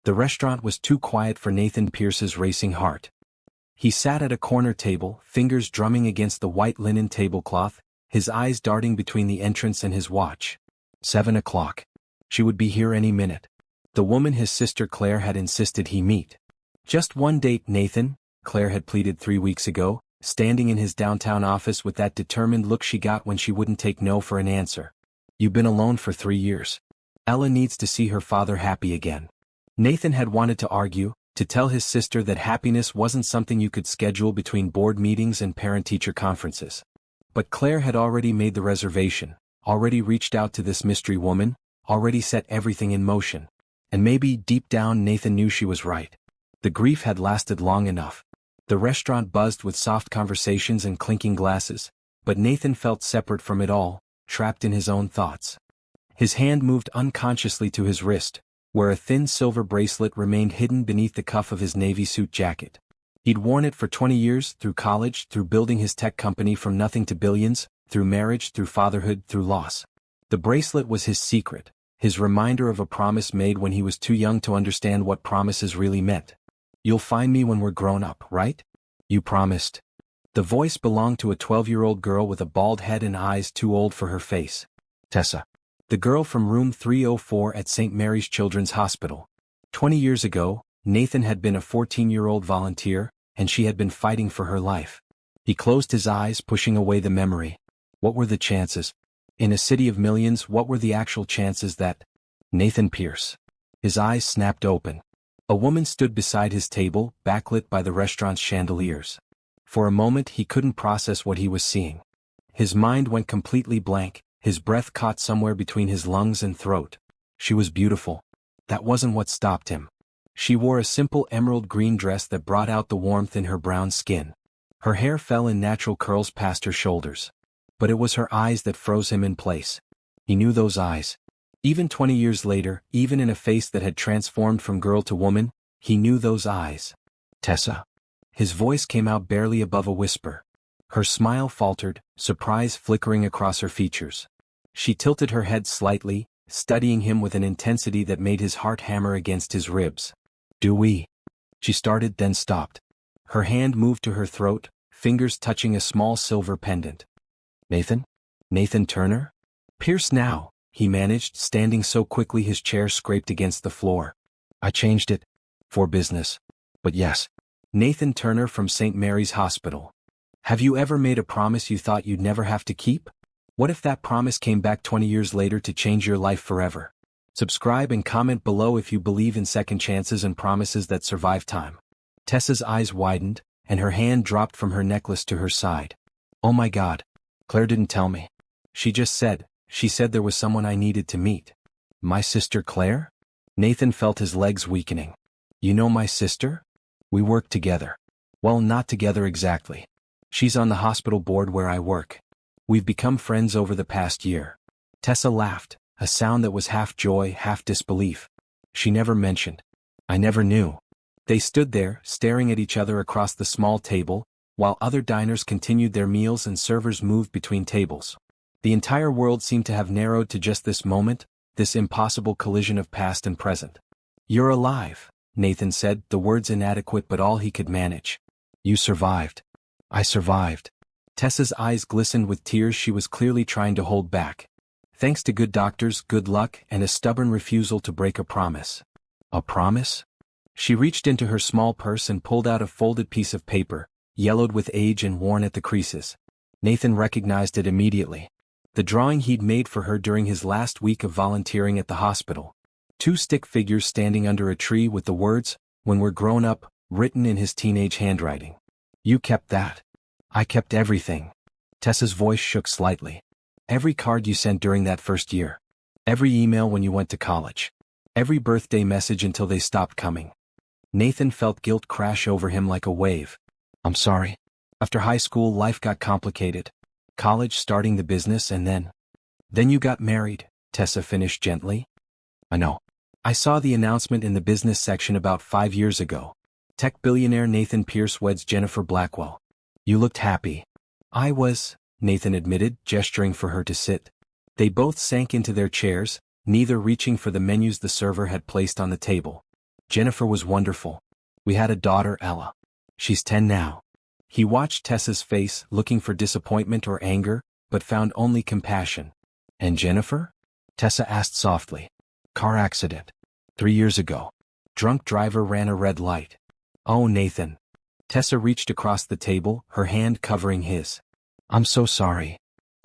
The restaurant was too quiet for Nathan Pierce's racing heart. He sat at a corner table, fingers drumming against the white linen tablecloth, his eyes darting between the entrance and his watch. 7 o'clock. She would be here any minute. The woman his sister Claire had insisted he meet. Just one date, Nathan, Claire had pleaded 3 weeks ago, standing in his downtown office with that determined look she got when she wouldn't take no for an answer. You've been alone for 3 years. Ella needs to see her father happy again. Nathan had wanted to argue, to tell his sister that happiness wasn't something you could schedule between board meetings and parent-teacher conferences. But Claire had already made the reservation, already reached out to this mystery woman, already set everything in motion. And maybe deep down Nathan knew she was right. The grief had lasted long enough. The restaurant buzzed with soft conversations and clinking glasses, but Nathan felt separate from it all, trapped in his own thoughts. His hand moved unconsciously to his wrist, where a thin silver bracelet remained hidden beneath the cuff of his navy suit jacket. He'd worn it for 20 years, through college, through building his tech company from nothing to billions, through marriage, through fatherhood, through loss. The bracelet was his secret, his reminder of a promise made when he was too young to understand what promises really meant. You'll find me when we're grown up, right? You promised. The voice belonged to a 12-year-old girl with a bald head and eyes too old for her face. Tessa. The girl from room 304 at St. Mary's Children's Hospital. 20 years ago, Nathan had been a 14-year-old volunteer, and she had been fighting for her life. He closed his eyes, pushing away the memory. What were the chances? In a city of millions, what were the actual chances that... Nathan Pierce. His eyes snapped open. A woman stood beside his table, backlit by the restaurant's chandeliers. For a moment he couldn't process what he was seeing. His mind went completely blank, his breath caught somewhere between his lungs and throat. She was beautiful. That wasn't what stopped him. She wore a simple emerald green dress that brought out the warmth in her brown skin. Her hair fell in natural curls past her shoulders. But it was her eyes that froze him in place. He knew those eyes. Even 20 years later, even in a face that had transformed from girl to woman, he knew those eyes. Tessa. His voice came out barely above a whisper. Her smile faltered, surprise flickering across her features. She tilted her head slightly, studying him with an intensity that made his heart hammer against his ribs. Do we? She started, then stopped. Her hand moved to her throat, fingers touching a small silver pendant. Nathan? Nathan Turner? Pierce now, he managed, standing so quickly his chair scraped against the floor. I changed it. For business. But yes. Nathan Turner from St. Mary's Hospital. Have you ever made a promise you thought you'd never have to keep? What if that promise came back 20 years later to change your life forever? Subscribe and comment below if you believe in second chances and promises that survive time. Tessa's eyes widened, and her hand dropped from her necklace to her side. Oh my God. Claire didn't tell me. She said there was someone I needed to meet. My sister Claire? Nathan felt his legs weakening. You know my sister? We work together. Well, not together exactly. She's on the hospital board where I work. We've become friends over the past year. Tessa laughed, a sound that was half joy, half disbelief. She never mentioned. I never knew. They stood there, staring at each other across the small table, while other diners continued their meals and servers moved between tables. The entire world seemed to have narrowed to just this moment, this impossible collision of past and present. You're alive, Nathan said, the words inadequate but all he could manage. You survived. I survived. Tessa's eyes glistened with tears she was clearly trying to hold back. Thanks to good doctors, good luck, and a stubborn refusal to break a promise. A promise? She reached into her small purse and pulled out a folded piece of paper, yellowed with age and worn at the creases. Nathan recognized it immediately. The drawing he'd made for her during his last week of volunteering at the hospital. 2 stick figures standing under a tree with the words, "When we're grown up," written in his teenage handwriting. You kept that. I kept everything. Tessa's voice shook slightly. Every card you sent during that first year. Every email when you went to college. Every birthday message until they stopped coming. Nathan felt guilt crash over him like a wave. I'm sorry. After high school, life got complicated. College, starting the business, and then you got married, Tessa finished gently. I know. I saw the announcement in the business section about 5 years ago. Tech billionaire Nathan Pierce weds Jennifer Blackwell. You looked happy. I was, Nathan admitted, gesturing for her to sit. They both sank into their chairs, neither reaching for the menus the server had placed on the table. Jennifer was wonderful. We had a daughter, Ella. She's 10 now. He watched Tessa's face, looking for disappointment or anger, but found only compassion. And Jennifer? Tessa asked softly. Car accident. 3 years ago. Drunk driver ran a red light. Oh, Nathan. Tessa reached across the table, her hand covering his. I'm so sorry.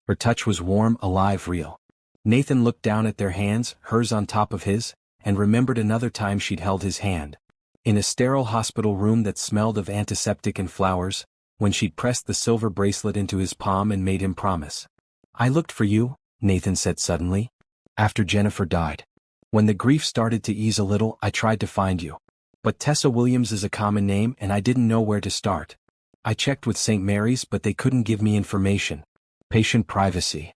Her touch was warm, alive, real. Nathan looked down at their hands, hers on top of his, and remembered another time she'd held his hand. In a sterile hospital room that smelled of antiseptic and flowers, when she'd pressed the silver bracelet into his palm and made him promise. I looked for you, Nathan said suddenly. After Jennifer died. When the grief started to ease a little, I tried to find you. But Tessa Williams is a common name and I didn't know where to start. I checked with St. Mary's but they couldn't give me information. Patient privacy.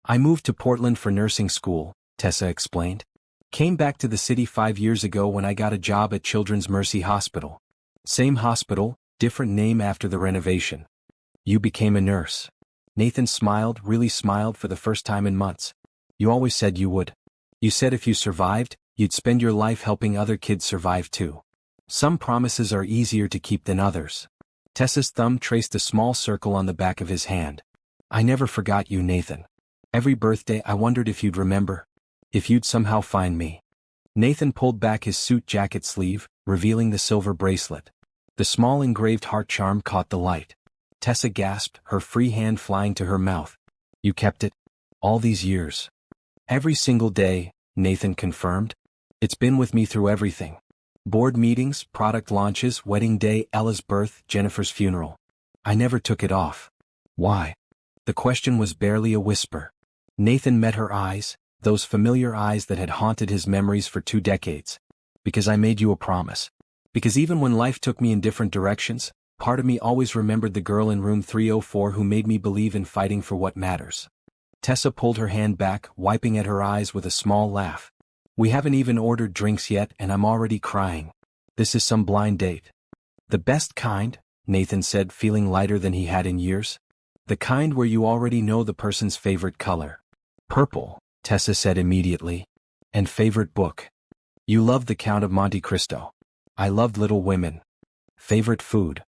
I moved to Portland for nursing school, Tessa explained. Came back to the city 5 years ago when I got a job at Children's Mercy Hospital. Same hospital, different name after the renovation. You became a nurse. Nathan smiled, really smiled for the first time in months. You always said you would. You said if you survived, you'd spend your life helping other kids survive too. Some promises are easier to keep than others. Tessa's thumb traced a small circle on the back of his hand. I never forgot you, Nathan. Every birthday I wondered if you'd remember. If you'd somehow find me. Nathan pulled back his suit jacket sleeve, revealing the silver bracelet. The small engraved heart charm caught the light. Tessa gasped, her free hand flying to her mouth. You kept it? All these years? Every single day, Nathan confirmed. It's been with me through everything. Board meetings, product launches, wedding day, Ella's birth, Jennifer's funeral. I never took it off. Why? The question was barely a whisper. Nathan met her eyes, those familiar eyes that had haunted his memories for 2 decades. Because I made you a promise. Because even when life took me in different directions, part of me always remembered the girl in room 304 who made me believe in fighting for what matters. Tessa pulled her hand back, wiping at her eyes with a small laugh. We haven't even ordered drinks yet and I'm already crying. This is some blind date. The best kind, Nathan said, feeling lighter than he had in years. The kind where you already know the person's favorite color. Purple, Tessa said immediately. And favorite book. You loved The Count of Monte Cristo. I loved Little Women. Favorite food.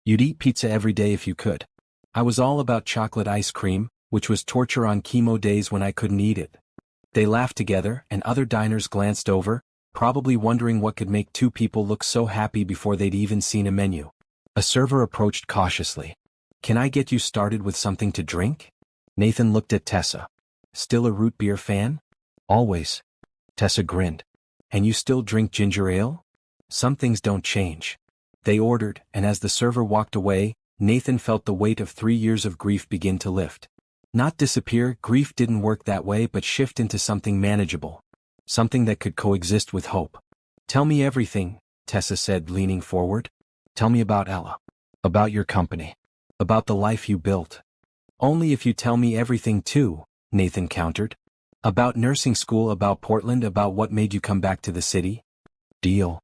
You'd eat pizza every day if you could. I was all about chocolate ice cream, which was torture on chemo days when I couldn't eat it. They laughed together, and other diners glanced over, probably wondering what could make 2 people look so happy before they'd even seen a menu. A server approached cautiously. Can I get you started with something to drink? Nathan looked at Tessa. Still a root beer fan? Always. Tessa grinned. And you still drink ginger ale? Some things don't change. They ordered, and as the server walked away, Nathan felt the weight of 3 years of grief begin to lift. Not disappear, grief didn't work that way, but shift into something manageable. Something that could coexist with hope. Tell me everything, Tessa said, leaning forward. Tell me about Ella. About your company. About the life you built. Only if you tell me everything too, Nathan countered. About nursing school, about Portland, about what made you come back to the city. Deal.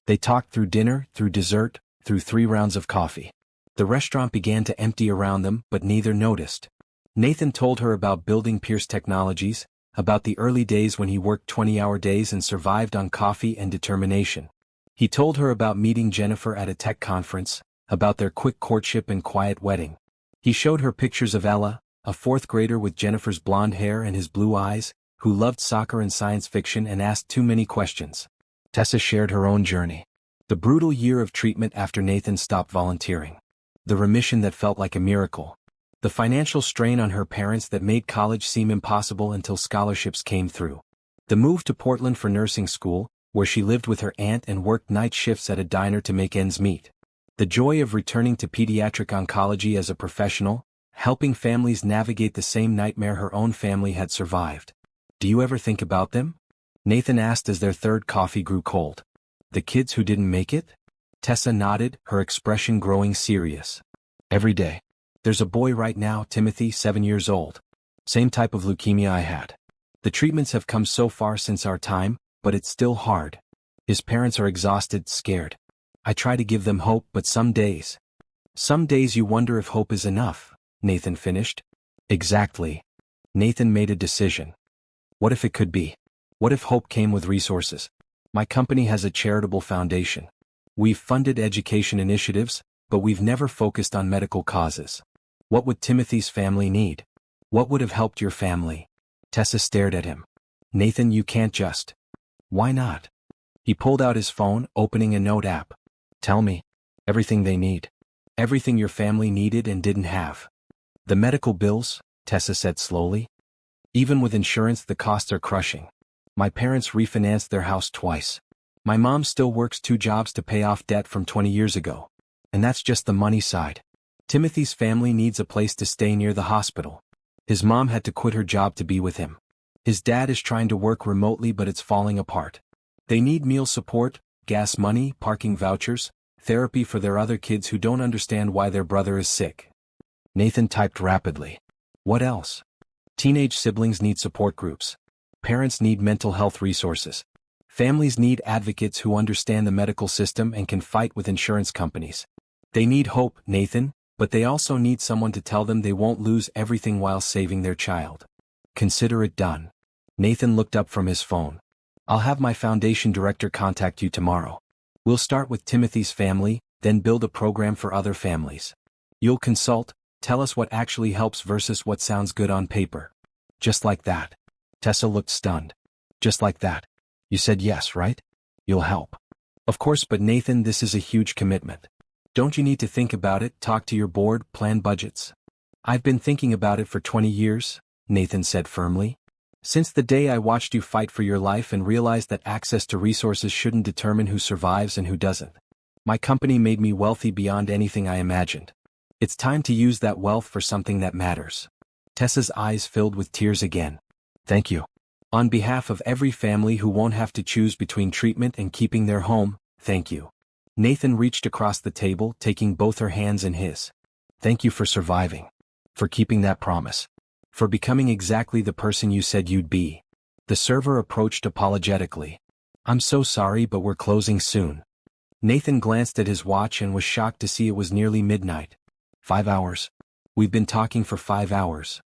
They talked through dinner, through dessert, through 3 rounds of coffee. The restaurant began to empty around them, but neither noticed. Nathan told her about building Pierce Technologies, about the early days when he worked 20-hour days and survived on coffee and determination. He told her about meeting Jennifer at a tech conference, about their quick courtship and quiet wedding. He showed her pictures of Ella, a 4th grader with Jennifer's blonde hair and his blue eyes, who loved soccer and science fiction and asked too many questions. Tessa shared her own journey. The brutal year of treatment after Nathan stopped volunteering. The remission that felt like a miracle. The financial strain on her parents that made college seem impossible until scholarships came through. The move to Portland for nursing school, where she lived with her aunt and worked night shifts at a diner to make ends meet. The joy of returning to pediatric oncology as a professional, helping families navigate the same nightmare her own family had survived. Do you ever think about them? Nathan asked as their 3rd coffee grew cold. The kids who didn't make it? Tessa nodded, her expression growing serious. Every day. There's a boy right now, Timothy, 7 years old. Same type of leukemia I had. The treatments have come so far since our time, but it's still hard. His parents are exhausted, scared. I try to give them hope, but some days you wonder if hope is enough, Nathan finished. Exactly. Nathan made a decision. What if it could be? What if hope came with resources? My company has a charitable foundation. We've funded education initiatives, but we've never focused on medical causes. What would Timothy's family need? What would have helped your family? Tessa stared at him. Nathan, you can't just. Why not? He pulled out his phone, opening a note app. Tell me. Everything they need. Everything your family needed and didn't have. The medical bills, Tessa said slowly. Even with insurance, the costs are crushing. My parents refinanced their house twice. My mom still works 2 jobs to pay off debt from 20 years ago. And that's just the money side. Timothy's family needs a place to stay near the hospital. His mom had to quit her job to be with him. His dad is trying to work remotely, but it's falling apart. They need meal support, gas money, parking vouchers, therapy for their other kids who don't understand why their brother is sick. Nathan typed rapidly. What else? Teenage siblings need support groups. Parents need mental health resources. Families need advocates who understand the medical system and can fight with insurance companies. They need hope, Nathan, but they also need someone to tell them they won't lose everything while saving their child. Consider it done. Nathan looked up from his phone. I'll have my foundation director contact you tomorrow. We'll start with Timothy's family, then build a program for other families. You'll consult, tell us what actually helps versus what sounds good on paper. Just like that. Tessa looked stunned. Just like that. You said yes, right? You'll help. Of course, but Nathan, this is a huge commitment. Don't you need to think about it, talk to your board, plan budgets? I've been thinking about it for 20 years, Nathan said firmly. Since the day I watched you fight for your life and realized that access to resources shouldn't determine who survives and who doesn't. My company made me wealthy beyond anything I imagined. It's time to use that wealth for something that matters. Tessa's eyes filled with tears again. Thank you. On behalf of every family who won't have to choose between treatment and keeping their home, thank you. Nathan reached across the table, taking both her hands in his. Thank you for surviving. For keeping that promise. For becoming exactly the person you said you'd be. The server approached apologetically. I'm so sorry, but we're closing soon. Nathan glanced at his watch and was shocked to see it was nearly midnight. 5 hours. We've been talking for 5 hours.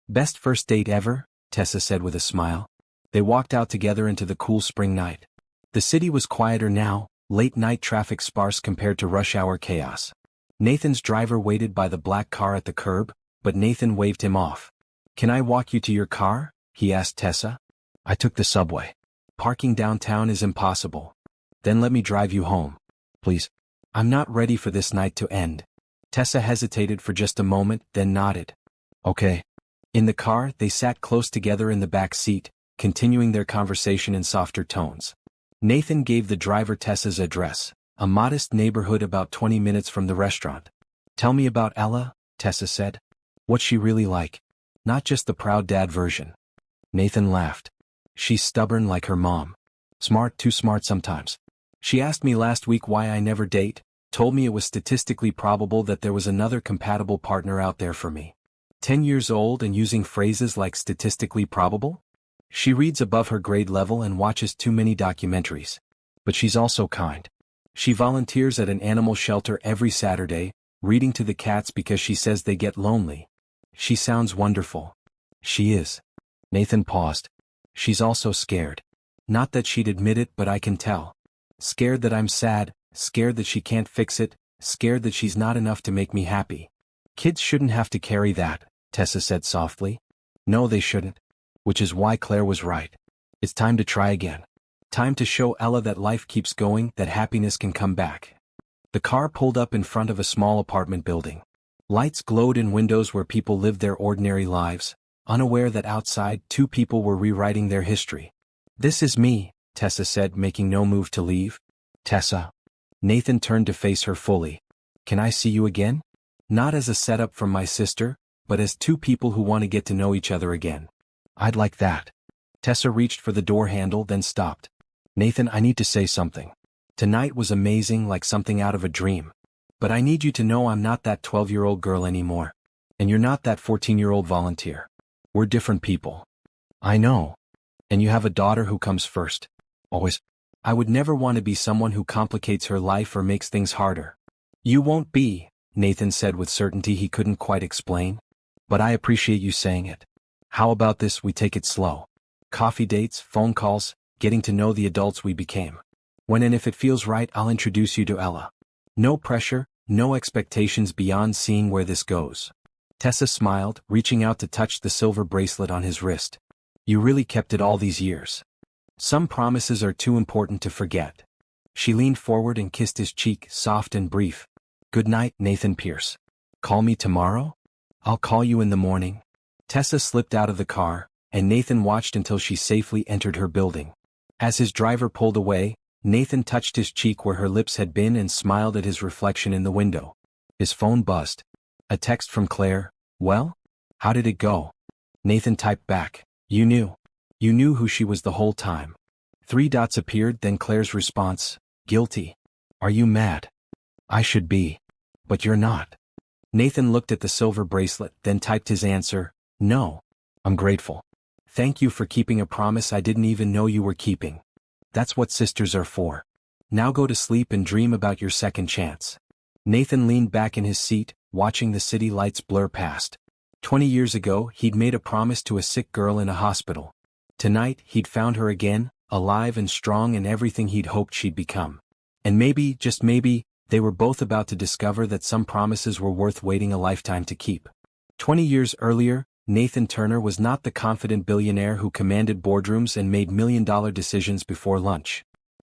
Best first date ever? Tessa said with a smile. They walked out together into the cool spring night. The city was quieter now, late-night traffic sparse compared to rush-hour chaos. Nathan's driver waited by the black car at the curb, but Nathan waved him off. Can I walk you to your car? He asked Tessa. I took the subway. Parking downtown is impossible. Then let me drive you home. Please. I'm not ready for this night to end. Tessa hesitated for just a moment, then nodded. Okay. In the car, they sat close together in the back seat, continuing their conversation in softer tones. Nathan gave the driver Tessa's address, a modest neighborhood about 20 minutes from the restaurant. Tell me about Ella, Tessa said. What's she really like? Not just the proud dad version. Nathan laughed. She's stubborn like her mom. Smart, too smart sometimes. She asked me last week why I never date, told me it was statistically probable that there was another compatible partner out there for me. 10 years old and using phrases like statistically probable? She reads above her grade level and watches too many documentaries. But she's also kind. She volunteers at an animal shelter every Saturday, reading to the cats because she says they get lonely. She sounds wonderful. She is. Nathan paused. She's also scared. Not that she'd admit it, but I can tell. Scared that I'm sad, scared that she can't fix it, scared that she's not enough to make me happy. Kids shouldn't have to carry that, Tessa said softly. No, they shouldn't. Which is why Claire was right. It's time to try again. Time to show Ella that life keeps going, that happiness can come back. The car pulled up in front of a small apartment building. Lights glowed in windows where people lived their ordinary lives, unaware that outside 2 people were rewriting their history. This is me, Tessa said, making no move to leave. Tessa. Nathan turned to face her fully. Can I see you again? Not as a setup from my sister, but as 2 people who want to get to know each other again. I'd like that. Tessa reached for the door handle, then stopped. Nathan, I need to say something. Tonight was amazing, like something out of a dream. But I need you to know I'm not that 12-year-old girl anymore. And you're not that 14-year-old volunteer. We're different people. I know. And you have a daughter who comes first. Always. I would never want to be someone who complicates her life or makes things harder. You won't be, Nathan said with certainty he couldn't quite explain. But I appreciate you saying it. How about this, we take it slow? Coffee dates, phone calls, getting to know the adults we became. When and if it feels right, I'll introduce you to Ella. No pressure, no expectations beyond seeing where this goes. Tessa smiled, reaching out to touch the silver bracelet on his wrist. You really kept it all these years. Some promises are too important to forget. She leaned forward and kissed his cheek, soft and brief. Good night, Nathan Pierce. Call me tomorrow? I'll call you in the morning. Tessa slipped out of the car, and Nathan watched until she safely entered her building. As his driver pulled away, Nathan touched his cheek where her lips had been and smiled at his reflection in the window. His phone buzzed. A text from Claire. Well? How did it go? Nathan typed back. You knew. You knew who she was the whole time. 3 dots appeared, then Claire's response. Guilty. Are you mad? I should be. But you're not. Nathan looked at the silver bracelet, then typed his answer. No. I'm grateful. Thank you for keeping a promise I didn't even know you were keeping. That's what sisters are for. Now go to sleep and dream about your second chance. Nathan leaned back in his seat, watching the city lights blur past. 20 years ago, he'd made a promise to a sick girl in a hospital. Tonight, he'd found her again, alive and strong and everything he'd hoped she'd become. And maybe, just maybe, they were both about to discover that some promises were worth waiting a lifetime to keep. 20 years earlier, Nathan Turner was not the confident billionaire who commanded boardrooms and made million-dollar decisions before lunch.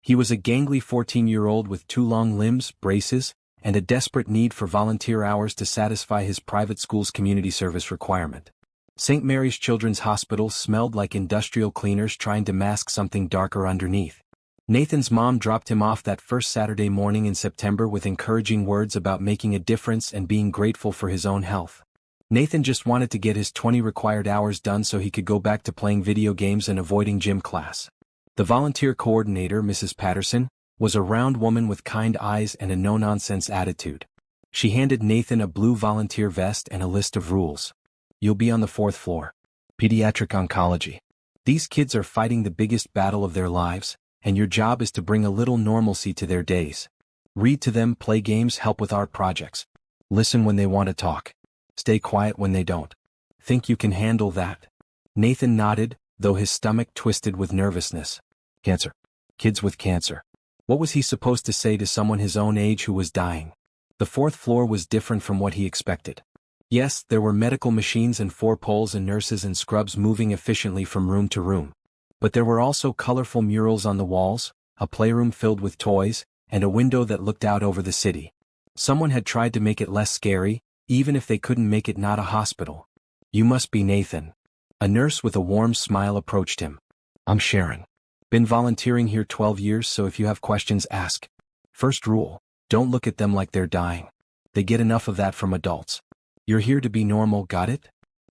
He was a gangly 14-year-old with 2 long limbs, braces, and a desperate need for volunteer hours to satisfy his private school's community service requirement. St. Mary's Children's Hospital smelled like industrial cleaners trying to mask something darker underneath. Nathan's mom dropped him off that first Saturday morning in September with encouraging words about making a difference and being grateful for his own health. Nathan just wanted to get his 20 required hours done so he could go back to playing video games and avoiding gym class. The volunteer coordinator, Mrs. Patterson, was a round woman with kind eyes and a no-nonsense attitude. She handed Nathan a blue volunteer vest and a list of rules. You'll be on the 4th floor. Pediatric oncology. These kids are fighting the biggest battle of their lives, and your job is to bring a little normalcy to their days. Read to them, play games, help with art projects. Listen when they want to talk. Stay quiet when they don't. Think you can handle that? Nathan nodded, though his stomach twisted with nervousness. Cancer. Kids with cancer. What was he supposed to say to someone his own age who was dying? The 4th floor was different from what he expected. Yes, there were medical machines and 4 poles and nurses and scrubs moving efficiently from room to room. But there were also colorful murals on the walls, a playroom filled with toys, and a window that looked out over the city. Someone had tried to make it less scary, even if they couldn't make it not a hospital. You must be Nathan. A nurse with a warm smile approached him. I'm Sharon. Been volunteering here 12 years, so if you have questions, ask. First rule, don't look at them like they're dying. They get enough of that from adults. You're here to be normal, got it?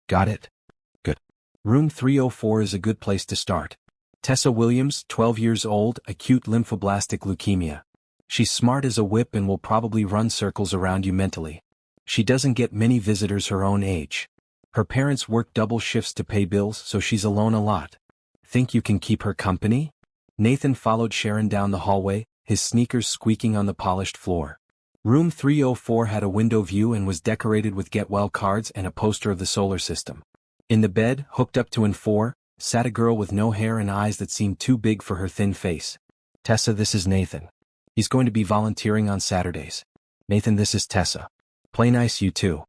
Got it. Good. Room 304 is a good place to start. Tessa Williams, 12 years old, acute lymphoblastic leukemia. She's smart as a whip and will probably run circles around you mentally. She doesn't get many visitors her own age. Her parents work double shifts to pay bills, so she's alone a lot. Think you can keep her company? Nathan followed Sharon down the hallway, his sneakers squeaking on the polished floor. Room 304 had a window view and was decorated with get well cards and a poster of the solar system. In the bed, hooked up to N4, sat a girl with no hair and eyes that seemed too big for her thin face. Tessa, this is Nathan. He's going to be volunteering on Saturdays. Nathan, this is Tessa. Play nice, you two.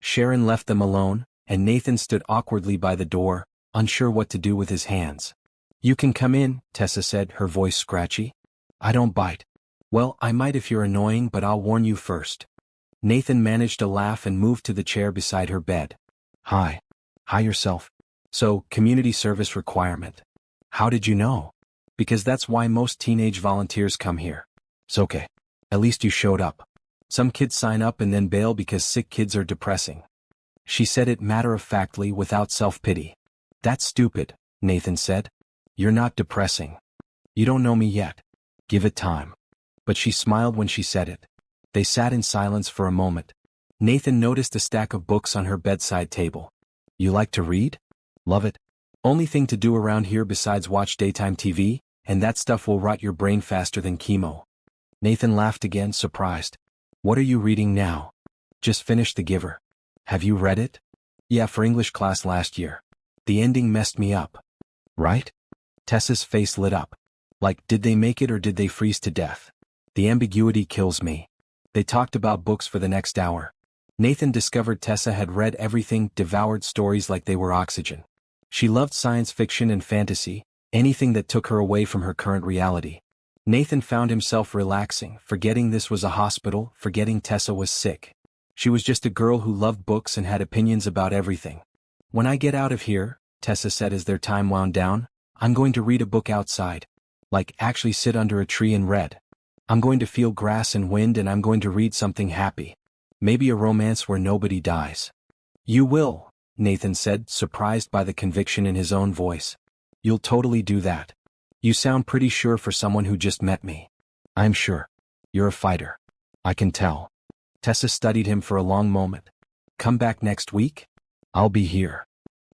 Sharon left them alone, and Nathan stood awkwardly by the door, unsure what to do with his hands. You can come in, Tessa said, her voice scratchy. I don't bite. Well, I might if you're annoying, but I'll warn you first. Nathan managed a laugh and moved to the chair beside her bed. Hi. Hi yourself. So, community service requirement. How did you know? Because that's why most teenage volunteers come here. It's okay. At least you showed up. Some kids sign up and then bail because sick kids are depressing. She said it matter-of-factly without self-pity. That's stupid, Nathan said. You're not depressing. You don't know me yet. Give it time. But she smiled when she said it. They sat in silence for a moment. Nathan noticed a stack of books on her bedside table. You like to read? Love it. Only thing to do around here besides watch daytime TV, and that stuff will rot your brain faster than chemo. Nathan laughed again, surprised. What are you reading now? Just finished The Giver. Have you read it? Yeah, for English class last year. The ending messed me up. Right? Tessa's face lit up. Like, did they make it or did they freeze to death? The ambiguity kills me. They talked about books for the next hour. Nathan discovered Tessa had read everything, devoured stories like they were oxygen. She loved science fiction and fantasy, anything that took her away from her current reality. Nathan found himself relaxing, forgetting this was a hospital, forgetting Tessa was sick. She was just a girl who loved books and had opinions about everything. When I get out of here, Tessa said as their time wound down, I'm going to read a book outside. Like, actually sit under a tree and read. I'm going to feel grass and wind and I'm going to read something happy. Maybe a romance where nobody dies. You will, Nathan said, surprised by the conviction in his own voice. You'll totally do that. You sound pretty sure for someone who just met me. I'm sure. You're a fighter. I can tell. Tessa studied him for a long moment. Come back next week? I'll be here.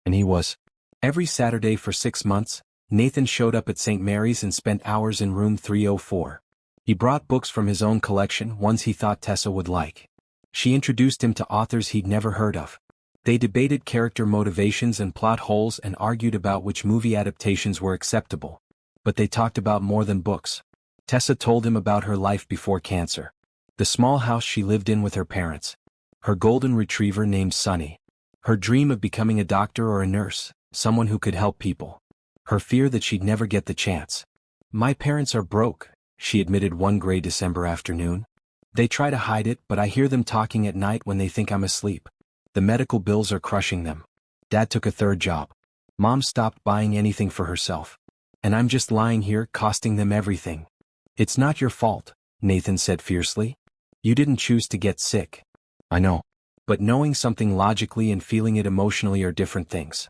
And he was. Every Saturday for 6 months, Nathan showed up at St. Mary's and spent hours in room 304. He brought books from his own collection, ones he thought Tessa would like. She introduced him to authors he'd never heard of. They debated character motivations and plot holes and argued about which movie adaptations were acceptable. But they talked about more than books. Tessa told him about her life before cancer. The small house she lived in with her parents. Her golden retriever named Sunny. Her dream of becoming a doctor or a nurse, someone who could help people. Her fear that she'd never get the chance. My parents are broke, she admitted one gray December afternoon. They try to hide it, but I hear them talking at night when they think I'm asleep. The medical bills are crushing them. Dad took a third job. Mom stopped buying anything for herself. And I'm just lying here costing them everything. It's not your fault, Nathan said fiercely. You didn't choose to get sick. I know. But knowing something logically and feeling it emotionally are different things.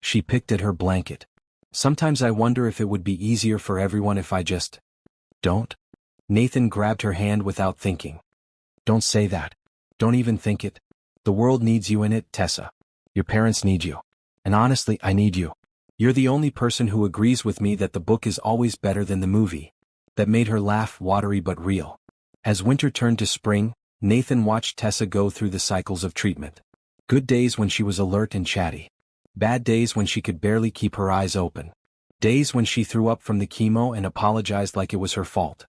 She picked at her blanket. Sometimes I wonder if it would be easier for everyone if I just don't. Nathan grabbed her hand without thinking. Don't say that. Don't even think it. The world needs you in it, Tessa. Your parents need you. And honestly, I need you. You're the only person who agrees with me that the book is always better than the movie. That made her laugh, watery but real. As winter turned to spring, Nathan watched Tessa go through the cycles of treatment. Good days when she was alert and chatty. Bad days when she could barely keep her eyes open. Days when she threw up from the chemo and apologized like it was her fault.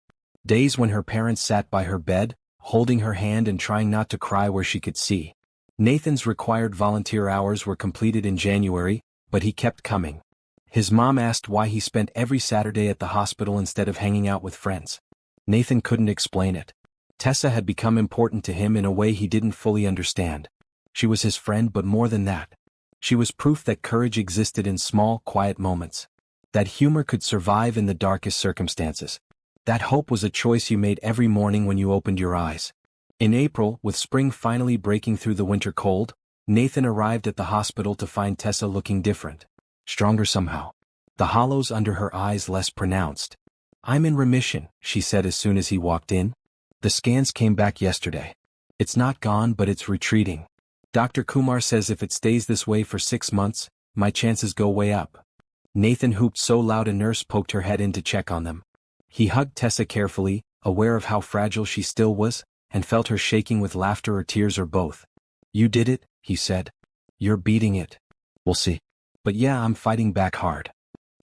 Days when her parents sat by her bed, holding her hand and trying not to cry where she could see. Nathan's required volunteer hours were completed in January, but he kept coming. His mom asked why he spent every Saturday at the hospital instead of hanging out with friends. Nathan couldn't explain it. Tessa had become important to him in a way he didn't fully understand. She was his friend, but more than that. She was proof that courage existed in small, quiet moments. That humor could survive in the darkest circumstances. That hope was a choice you made every morning when you opened your eyes. In April, with spring finally breaking through the winter cold, Nathan arrived at the hospital to find Tessa looking different. Stronger somehow. The hollows under her eyes less pronounced. I'm in remission, she said as soon as he walked in. The scans came back yesterday. It's not gone, but it's retreating. Dr. Kumar says if it stays this way for 6 months, my chances go way up. Nathan whooped so loud a nurse poked her head in to check on them. He hugged Tessa carefully, aware of how fragile she still was, and felt her shaking with laughter or tears or both. You did it, he said. You're beating it. We'll see. But yeah, I'm fighting back hard.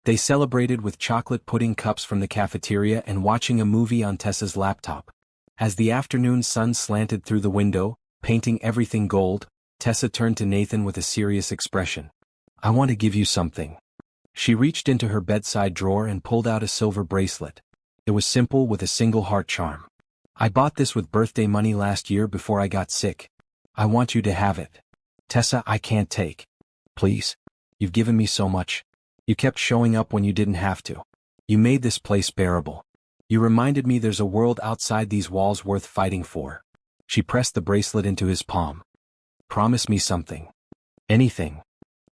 They celebrated with chocolate pudding cups from the cafeteria and watching a movie on Tessa's laptop. As the afternoon sun slanted through the window, painting everything gold, Tessa turned to Nathan with a serious expression. I want to give you something. She reached into her bedside drawer and pulled out a silver bracelet. It was simple with a single heart charm. I bought this with birthday money last year before I got sick. I want you to have it. Tessa, I can't take. Please. You've given me so much. You kept showing up when you didn't have to. You made this place bearable. You reminded me there's a world outside these walls worth fighting for. She pressed the bracelet into his palm. Promise me something. Anything.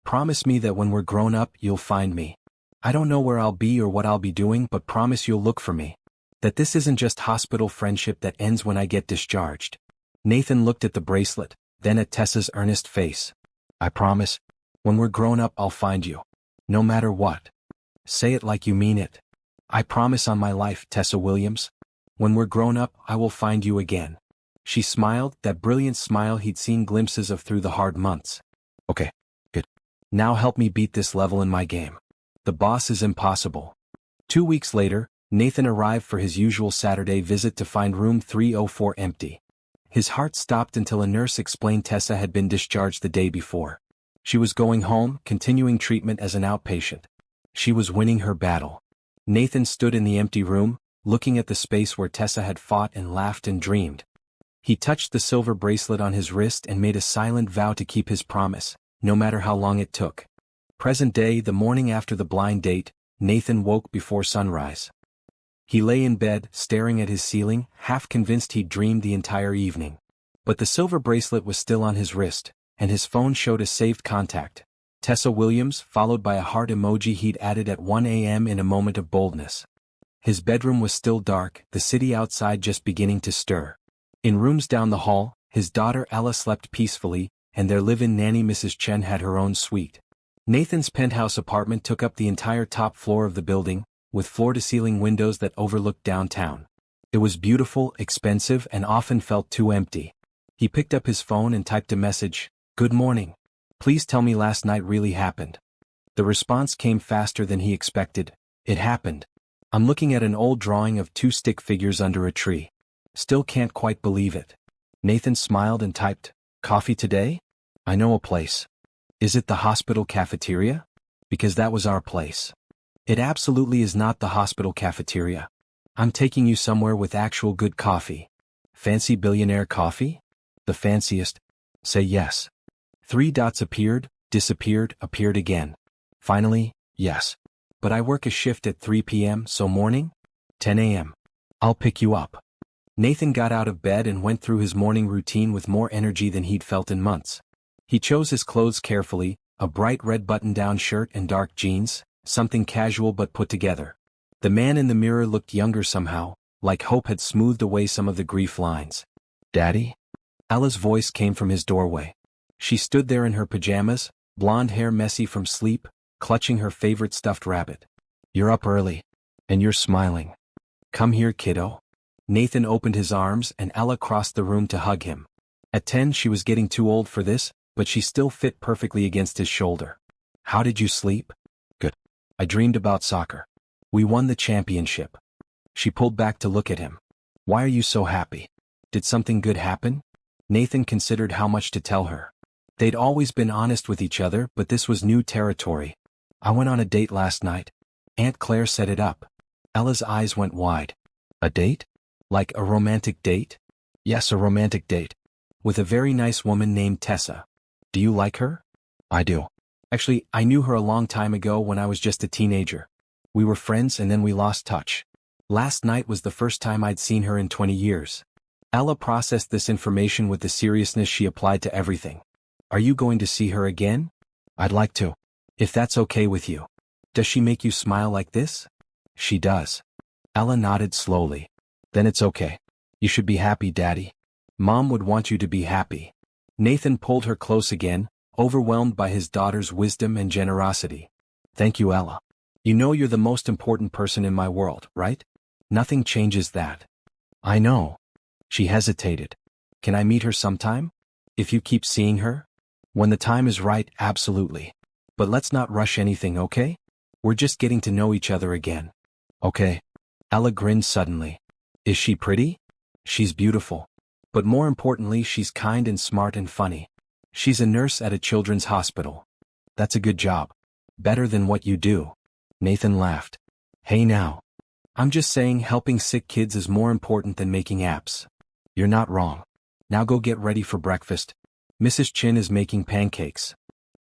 Promise me that when we're grown up, you'll find me. I don't know where I'll be or what I'll be doing, but promise you'll look for me. That this isn't just hospital friendship that ends when I get discharged. Nathan looked at the bracelet, then at Tessa's earnest face. I promise. When we're grown up, I'll find you. No matter what. Say it like you mean it. I promise on my life, Tessa Williams. When we're grown up, I will find you again. She smiled, that brilliant smile he'd seen glimpses of through the hard months. Okay, good. Now help me beat this level in my game. The boss is impossible. 2 weeks later, Nathan arrived for his usual Saturday visit to find room 304 empty. His heart stopped until a nurse explained Tessa had been discharged the day before. She was going home, continuing treatment as an outpatient. She was winning her battle. Nathan stood in the empty room, looking at the space where Tessa had fought and laughed and dreamed. He touched the silver bracelet on his wrist and made a silent vow to keep his promise, no matter how long it took. Present day, the morning after the blind date, Nathan woke before sunrise. He lay in bed, staring at his ceiling, half convinced he'd dreamed the entire evening. But the silver bracelet was still on his wrist, and his phone showed a saved contact. Tessa Williams, followed by a heart emoji he'd added at 1 a.m. in a moment of boldness. His bedroom was still dark, the city outside just beginning to stir. In rooms down the hall, his daughter Ella slept peacefully, and their live-in nanny Mrs. Chen had her own suite. Nathan's penthouse apartment took up the entire top floor of the building, with floor-to-ceiling windows that overlooked downtown. It was beautiful, expensive, and often felt too empty. He picked up his phone and typed a message, "Good morning. Please tell me last night really happened." The response came faster than he expected. "It happened. I'm looking at an old drawing of two stick figures under a tree. Still can't quite believe it." Nathan smiled and typed, "Coffee today? I know a place." "Is it the hospital cafeteria? Because that was our place." "It absolutely is not the hospital cafeteria. I'm taking you somewhere with actual good coffee." "Fancy Billionaire coffee?" "The fanciest." "Say yes." 3 dots appeared, disappeared, appeared again. Finally, "Yes. But I work a shift at 3 p.m., so morning? 10 a.m. I'll pick you up." Nathan got out of bed and went through his morning routine with more energy than he'd felt in months. He chose his clothes carefully, a bright red button-down shirt and dark jeans, something casual but put together. The man in the mirror looked younger somehow, like hope had smoothed away some of the grief lines. "Daddy?" Ella's voice came from his doorway. She stood there in her pajamas, blonde hair messy from sleep, clutching her favorite stuffed rabbit. "You're up early. And you're smiling. Come here, kiddo." Nathan opened his arms and Ella crossed the room to hug him. At 10 she was getting too old for this, but she still fit perfectly against his shoulder. "How did you sleep?" "Good. I dreamed about soccer. We won the championship." She pulled back to look at him. "Why are you so happy? Did something good happen?" Nathan considered how much to tell her. They'd always been honest with each other, but this was new territory. "I went on a date last night. Aunt Claire set it up." Ella's eyes went wide. "A date? Like a romantic date?" "Yes, a romantic date. With a very nice woman named Tessa." "Do you like her?" "I do. Actually, I knew her a long time ago when I was just a teenager. We were friends and then we lost touch. Last night was the first time I'd seen her in 20 years. Ella processed this information with the seriousness she applied to everything. "Are you going to see her again?" "I'd like to. If that's okay with you." "Does she make you smile like this?" "She does." Ella nodded slowly. "Then it's okay. You should be happy, Daddy. Mom would want you to be happy." Nathan pulled her close again, overwhelmed by his daughter's wisdom and generosity. "Thank you, Ella. You know you're the most important person in my world, right? Nothing changes that." "I know." She hesitated. "Can I meet her sometime? If you keep seeing her?" "When the time is right, absolutely. But let's not rush anything, okay? We're just getting to know each other again." "Okay." Ella grinned suddenly. "Is she pretty?" "She's beautiful. But more importantly, she's kind and smart and funny. She's a nurse at a children's hospital." "That's a good job. Better than what you do." Nathan laughed. "Hey now. I'm just saying helping sick kids is more important than making apps." "You're not wrong. Now go get ready for breakfast. Mrs. Chin is making pancakes."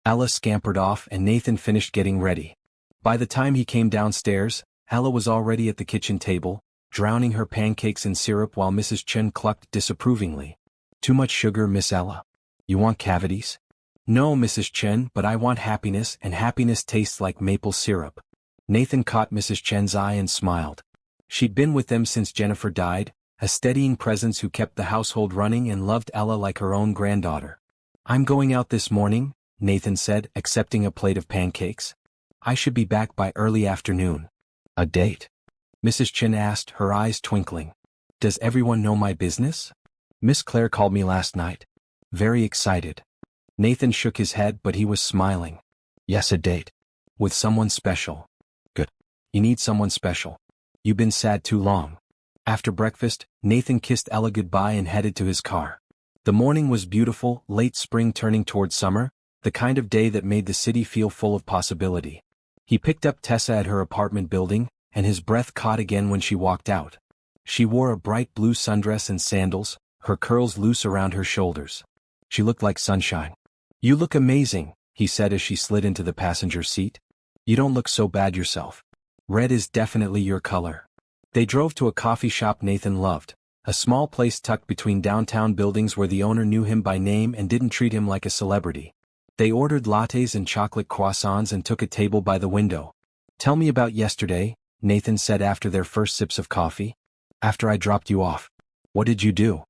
Ella scampered off and Nathan finished getting ready. By the time he came downstairs, Ella was already at the kitchen table, drowning her pancakes in syrup while Mrs. Chen clucked disapprovingly. "Too much sugar, Miss Ella. You want cavities?" "No, Mrs. Chen, but I want happiness, and happiness tastes like maple syrup." Nathan caught Mrs. Chen's eye and smiled. She'd been with them since Jennifer died, a steadying presence who kept the household running and loved Ella like her own granddaughter. "I'm going out this morning," Nathan said, accepting a plate of pancakes. "I should be back by early afternoon." "A date?" Mrs. Chen asked, her eyes twinkling. "Does everyone know my business?" "Miss Claire called me last night. Very excited." Nathan shook his head, but he was smiling. "Yes, a date. With someone special." You need someone special. You've been sad too long. After breakfast, Nathan kissed Ella goodbye and headed to his car. The morning was beautiful, late spring turning toward summer, the kind of day that made the city feel full of possibility. He picked up Tessa at her apartment building, and his breath caught again when she walked out. She wore a bright blue sundress and sandals, her curls loose around her shoulders. She looked like sunshine. "You look amazing," he said as she slid into the passenger seat. "You don't look so bad yourself. Red is definitely your color." They drove to a coffee shop Nathan loved, a small place tucked between downtown buildings where the owner knew him by name and didn't treat him like a celebrity. They ordered lattes and chocolate croissants and took a table by the window. "Tell me about yesterday," Nathan said after their first sips of coffee. "After I dropped you off. What did you do?"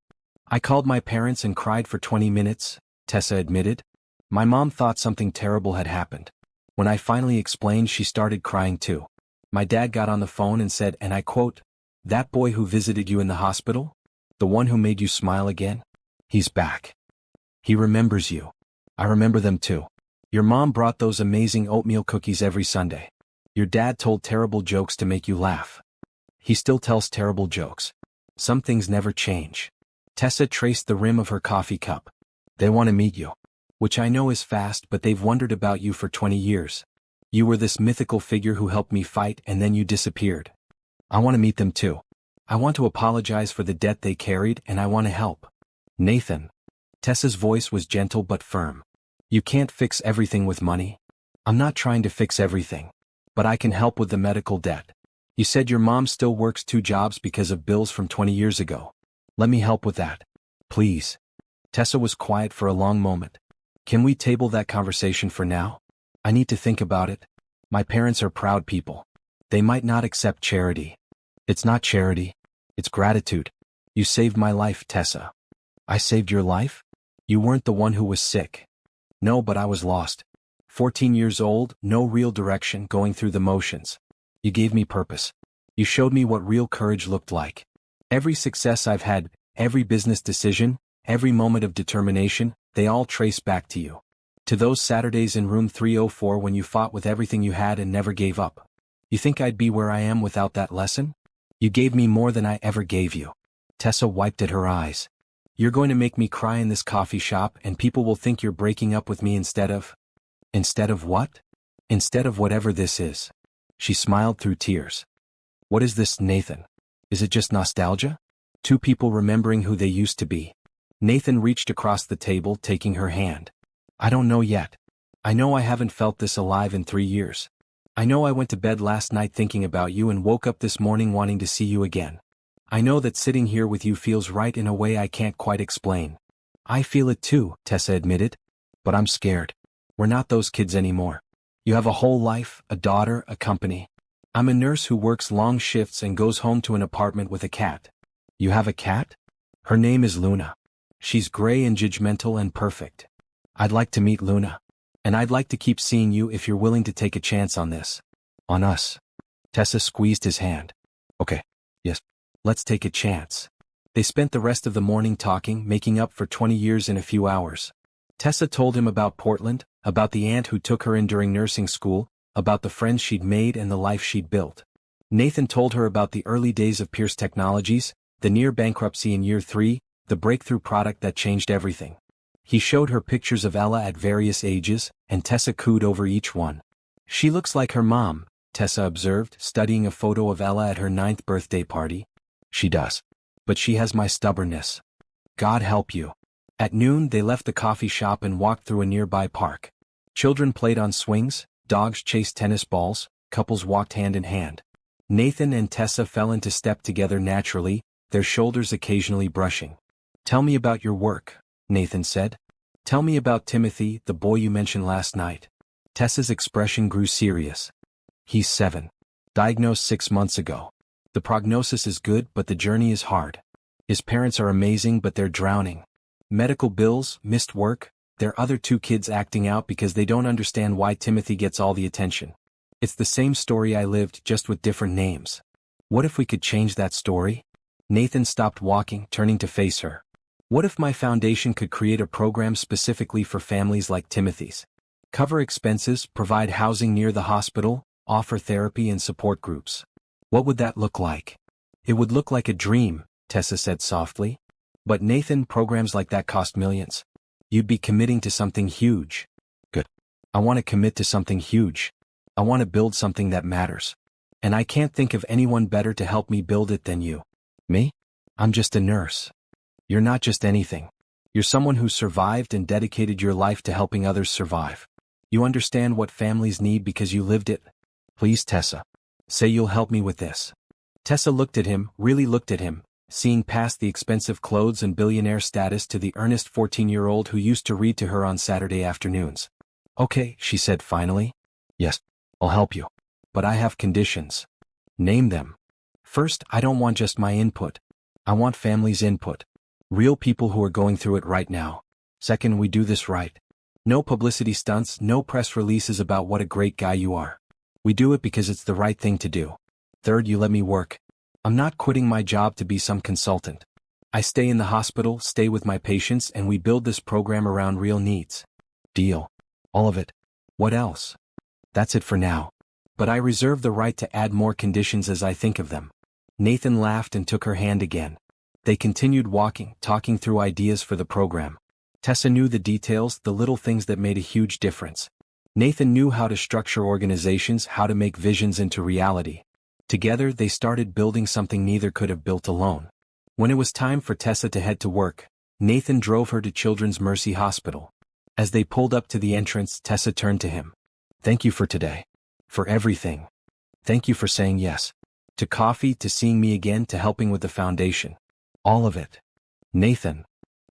"I called my parents and cried for 20 minutes, Tessa admitted. "My mom thought something terrible had happened. When I finally explained, she started crying too. My dad got on the phone and said, and I quote, 'That boy who visited you in the hospital? The one who made you smile again? He's back. He remembers you. I remember them too. Your mom brought those amazing oatmeal cookies every Sunday. Your dad told terrible jokes to make you laugh. He still tells terrible jokes. Some things never change.'" Tessa traced the rim of her coffee cup. "They want to meet you. Which I know is fast, but they've wondered about you for 20 years. You were this mythical figure who helped me fight and then you disappeared. I want to meet them too. I want to apologize for the debt they carried and I want to help." "Nathan." Tessa's voice was gentle but firm. "You can't fix everything with money. I'm not trying to fix everything. But I can help with the medical debt. You said your mom still works 2 jobs because of bills from 20 years ago. Let me help with that. Please." Tessa was quiet for a long moment. "Can we table that conversation for now? I need to think about it. My parents are proud people. They might not accept charity." "It's not charity. It's gratitude. You saved my life, Tessa." "I saved your life? You weren't the one who was sick." "No, but I was lost. 14 years old, no real direction, going through the motions. You gave me purpose. You showed me what real courage looked like. Every success I've had, every business decision, every moment of determination, they all trace back to you. To those Saturdays in room 304 when you fought with everything you had and never gave up. You think I'd be where I am without that lesson? You gave me more than I ever gave you." Tessa wiped at her eyes. "You're going to make me cry in this coffee shop and people will think you're breaking up with me instead of..." "Instead of what?" "Instead of whatever this is." She smiled through tears. "What is this, Nathan? Is it just nostalgia? 2 people remembering who they used to be?" Nathan reached across the table, taking her hand. "I don't know yet. I know I haven't felt this alive in 3 years. I know I went to bed last night thinking about you and woke up this morning wanting to see you again. I know that sitting here with you feels right in a way I can't quite explain." "I feel it too," Tessa admitted. "But I'm scared. We're not those kids anymore. You have a whole life, a daughter, a company. I'm a nurse who works long shifts and goes home to an apartment with a cat." "You have a cat?" "Her name is Luna. She's gray and judgmental and perfect. I'd like to meet Luna. And I'd like to keep seeing you if you're willing to take a chance on this. On us." Tessa squeezed his hand. "Okay. Yes. Let's take a chance." They spent the rest of the morning talking, making up for 20 years in a few hours. Tessa told him about Portland, about the aunt who took her in during nursing school, about the friends she'd made and the life she'd built. Nathan told her about the early days of Pierce Technologies, the near bankruptcy in year 3, the breakthrough product that changed everything. He showed her pictures of Ella at various ages, and Tessa cooed over each one. "She looks like her mom," Tessa observed, studying a photo of Ella at her 9th birthday party. "She does. But she has my stubbornness. God help you." At noon they left the coffee shop and walked through a nearby park. Children played on swings, dogs chased tennis balls, couples walked hand in hand. Nathan and Tessa fell into step together naturally, their shoulders occasionally brushing. "Tell me about your work," Nathan said. "Tell me about Timothy, the boy you mentioned last night." Tessa's expression grew serious. "He's 7. Diagnosed 6 months ago. The prognosis is good but the journey is hard. His parents are amazing but they're drowning. Medical bills, missed work, their other 2 kids acting out because they don't understand why Timothy gets all the attention. It's the same story I lived, just with different names. What if we could change that story?" Nathan stopped walking, turning to face her. "What if my foundation could create a program specifically for families like Timothy's? Cover expenses, provide housing near the hospital, offer therapy and support groups. What would that look like? It would look like a dream, Tessa said softly. But Nathan, programs like that cost millions. You'd be committing to something huge. Good. I want to commit to something huge. I want to build something that matters. And I can't think of anyone better to help me build it than you. Me? I'm just a nurse. You're not just anything. You're someone who survived and dedicated your life to helping others survive. You understand what families need because you lived it. Please, Tessa. Say you'll help me with this. Tessa looked at him, really looked at him, seeing past the expensive clothes and billionaire status to the earnest 14-year-old who used to read to her on Saturday afternoons. Okay, she said finally. Yes, I'll help you. But I have conditions. Name them. First, I don't want just my input. I want families' input. Real people who are going through it right now. Second, we do this right. No publicity stunts, no press releases about what a great guy you are. We do it because it's the right thing to do. Third, you let me work. I'm not quitting my job to be some consultant. I stay in the hospital, stay with my patients, and we build this program around real needs. Deal. All of it. What else? That's it for now. But I reserve the right to add more conditions as I think of them. Nathan laughed and took her hand again. They continued walking, talking through ideas for the program. Tessa knew the details, the little things that made a huge difference. Nathan knew how to structure organizations, how to make visions into reality. Together they started building something neither could have built alone. When it was time for Tessa to head to work, Nathan drove her to Children's Mercy Hospital. As they pulled up to the entrance, Tessa turned to him. Thank you for today. For everything. Thank you for saying yes. To coffee, to seeing me again, to helping with the foundation. All of it. Nathan.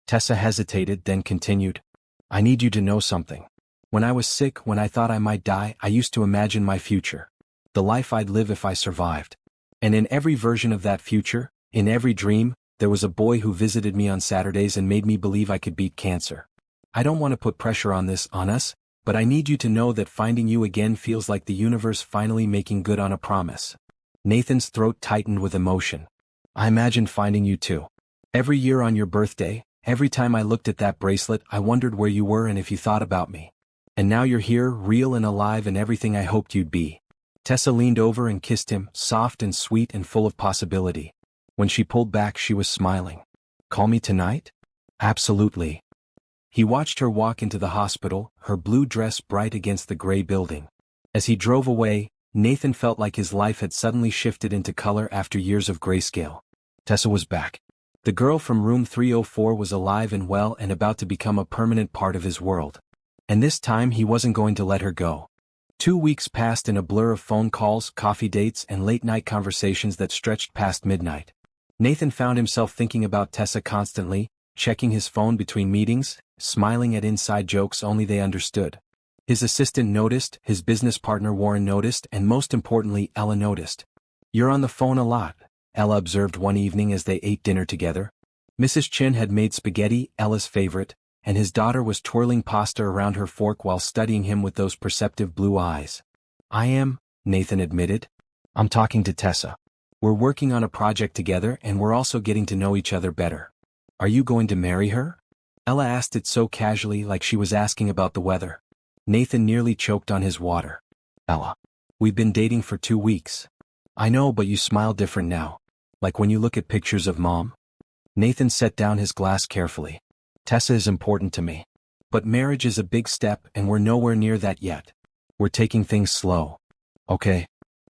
Tessa hesitated, then continued. I need you to know something. When I was sick, when I thought I might die, I used to imagine my future. The life I'd live if I survived. And in every version of that future, in every dream, there was a boy who visited me on Saturdays and made me believe I could beat cancer. I don't want to put pressure on us, but I need you to know that finding you again feels like the universe finally making good on a promise. Nathan's throat tightened with emotion. I imagined finding you too. Every year on your birthday, every time I looked at that bracelet, I wondered where you were and if you thought about me. And now you're here, real and alive and everything I hoped you'd be. Tessa leaned over and kissed him, soft and sweet and full of possibility. When she pulled back, she was smiling. Call me tonight? Absolutely. He watched her walk into the hospital, her blue dress bright against the gray building. As he drove away, Nathan felt like his life had suddenly shifted into color after years of grayscale. Tessa was back. The girl from room 304 was alive and well and about to become a permanent part of his world. And this time he wasn't going to let her go. 2 weeks passed in a blur of phone calls, coffee dates, and late-night conversations that stretched past midnight. Nathan found himself thinking about Tessa constantly, checking his phone between meetings, smiling at inside jokes only they understood. His assistant noticed, his business partner Warren noticed, and most importantly, Ella noticed. You're on the phone a lot, Ella observed one evening as they ate dinner together. Mrs. Chin had made spaghetti, Ella's favorite, and his daughter was twirling pasta around her fork while studying him with those perceptive blue eyes. I am, Nathan admitted. I'm talking to Tessa. We're working on a project together and we're also getting to know each other better. Are you going to marry her? Ella asked it so casually, like she was asking about the weather. Nathan nearly choked on his water. Ella. We've been dating for 2 weeks. I know, but you smile different now. Like when you look at pictures of Mom. Nathan set down his glass carefully. Tessa is important to me. But marriage is a big step and we're nowhere near that yet. We're taking things slow. Okay.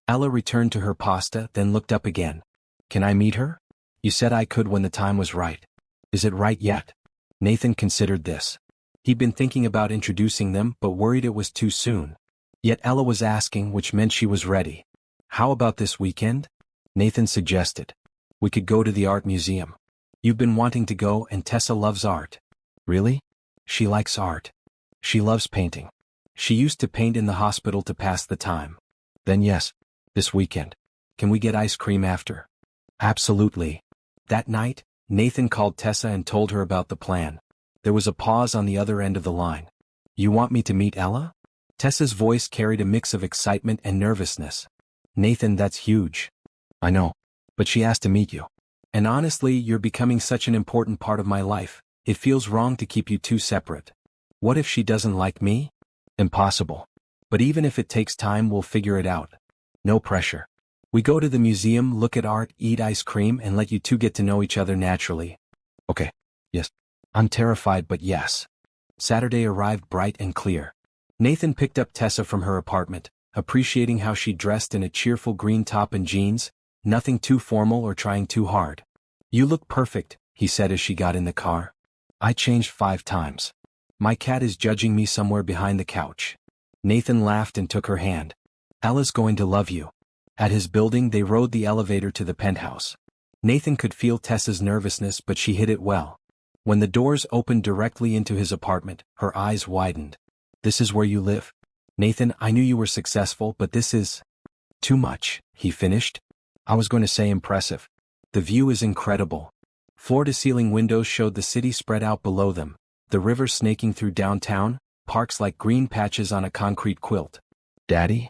Ella returned to her pasta, then looked up again. Can I meet her? You said I could when the time was right. Is it right yet? Nathan considered this. He'd been thinking about introducing them but worried it was too soon. Yet Ella was asking, which meant she was ready. How about this weekend? Nathan suggested. We could go to the art museum. You've been wanting to go and Tessa loves art. Really? She likes art. She loves painting. She used to paint in the hospital to pass the time. Then yes, this weekend. Can we get ice cream after? Absolutely. That night, Nathan called Tessa and told her about the plan. There was a pause on the other end of the line. You want me to meet Ella? Tessa's voice carried a mix of excitement and nervousness. Nathan, that's huge. I know. But she asked to meet you. And honestly, you're becoming such an important part of my life. It feels wrong to keep you two separate. What if she doesn't like me? Impossible. But even if it takes time, we'll figure it out. No pressure. We go to the museum, look at art, eat ice cream, and let you two get to know each other naturally. Okay. Yes. I'm terrified, but yes. Saturday arrived bright and clear. Nathan picked up Tessa from her apartment, appreciating how she dressed in a cheerful green top and jeans, nothing too formal or trying too hard. You look perfect, he said as she got in the car. I changed 5 times. My cat is judging me somewhere behind the couch. Nathan laughed and took her hand. Ella's going to love you. At his building, they rode the elevator to the penthouse. Nathan could feel Tessa's nervousness, but she hid it well. When the doors opened directly into his apartment, her eyes widened. This is where you live? Nathan, I knew you were successful, but this is too much, he finished. I was going to say impressive. The view is incredible. Floor-to-ceiling windows showed the city spread out below them, the river snaking through downtown, parks like green patches on a concrete quilt. Daddy?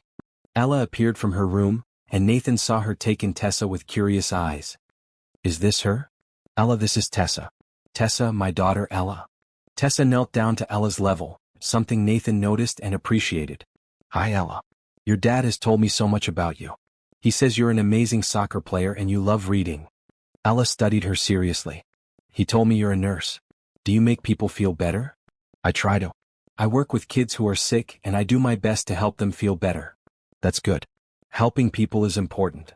Ella appeared from her room, and Nathan saw her take in Tessa with curious eyes. Is this her? Ella, this is Tessa. Tessa, my daughter Ella. Tessa knelt down to Ella's level, something Nathan noticed and appreciated. Hi Ella. Your dad has told me so much about you. He says you're an amazing soccer player and you love reading. Ella studied her seriously. He told me you're a nurse. Do you make people feel better? I try to. I work with kids who are sick and I do my best to help them feel better. That's good. Helping people is important.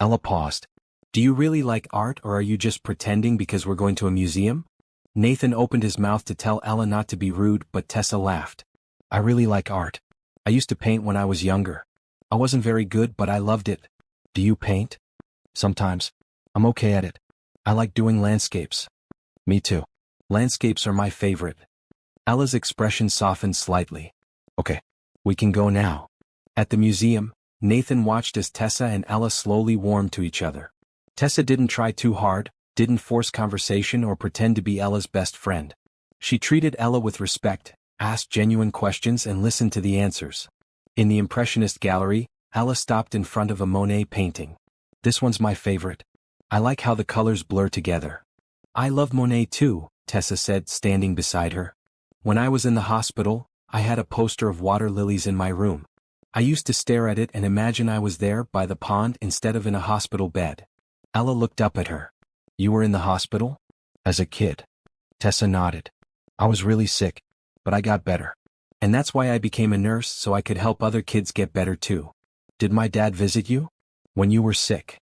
Ella paused. Do you really like art or are you just pretending because we're going to a museum? Nathan opened his mouth to tell Ella not to be rude, but Tessa laughed. I really like art. I used to paint when I was younger. I wasn't very good, but I loved it. Do you paint? Sometimes. I'm okay at it. I like doing landscapes. Me too. Landscapes are my favorite. Ella's expression softened slightly. Okay. We can go now. At the museum, Nathan watched as Tessa and Ella slowly warmed to each other. Tessa didn't try too hard, didn't force conversation or pretend to be Ella's best friend. She treated Ella with respect, asked genuine questions and listened to the answers. In the Impressionist gallery, Ella stopped in front of a Monet painting. This one's my favorite. I like how the colors blur together. I love Monet too, Tessa said, standing beside her. When I was in the hospital, I had a poster of water lilies in my room. I used to stare at it and imagine I was there by the pond instead of in a hospital bed. Ella looked up at her. You were in the hospital? As a kid. Tessa nodded. I was really sick, but I got better. And that's why I became a nurse, so I could help other kids get better too. Did my dad visit you? When you were sick?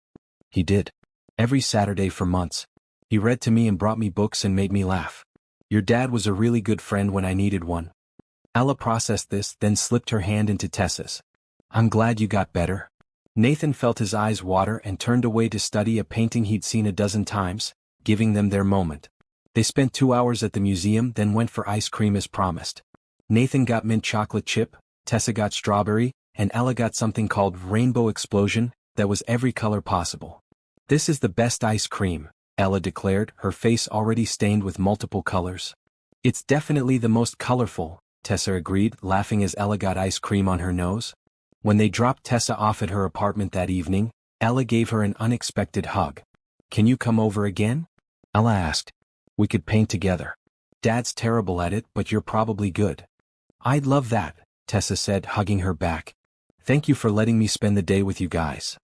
He did. Every Saturday for months. He read to me and brought me books and made me laugh. Your dad was a really good friend when I needed one. Ella processed this, then slipped her hand into Tessa's. I'm glad you got better. Nathan felt his eyes water and turned away to study a painting he'd seen a dozen times, giving them their moment. They spent 2 hours at the museum, then went for ice cream as promised. Nathan got mint chocolate chip, Tessa got strawberry, and Ella got something called Rainbow Explosion that was every color possible. This is the best ice cream, Ella declared, her face already stained with multiple colors. It's definitely the most colorful, Tessa agreed, laughing as Ella got ice cream on her nose. When they dropped Tessa off at her apartment that evening, Ella gave her an unexpected hug. Can you come over again? Ella asked. We could paint together. Dad's terrible at it, but you're probably good. I'd love that, Tessa said, hugging her back. Thank you for letting me spend the day with you guys.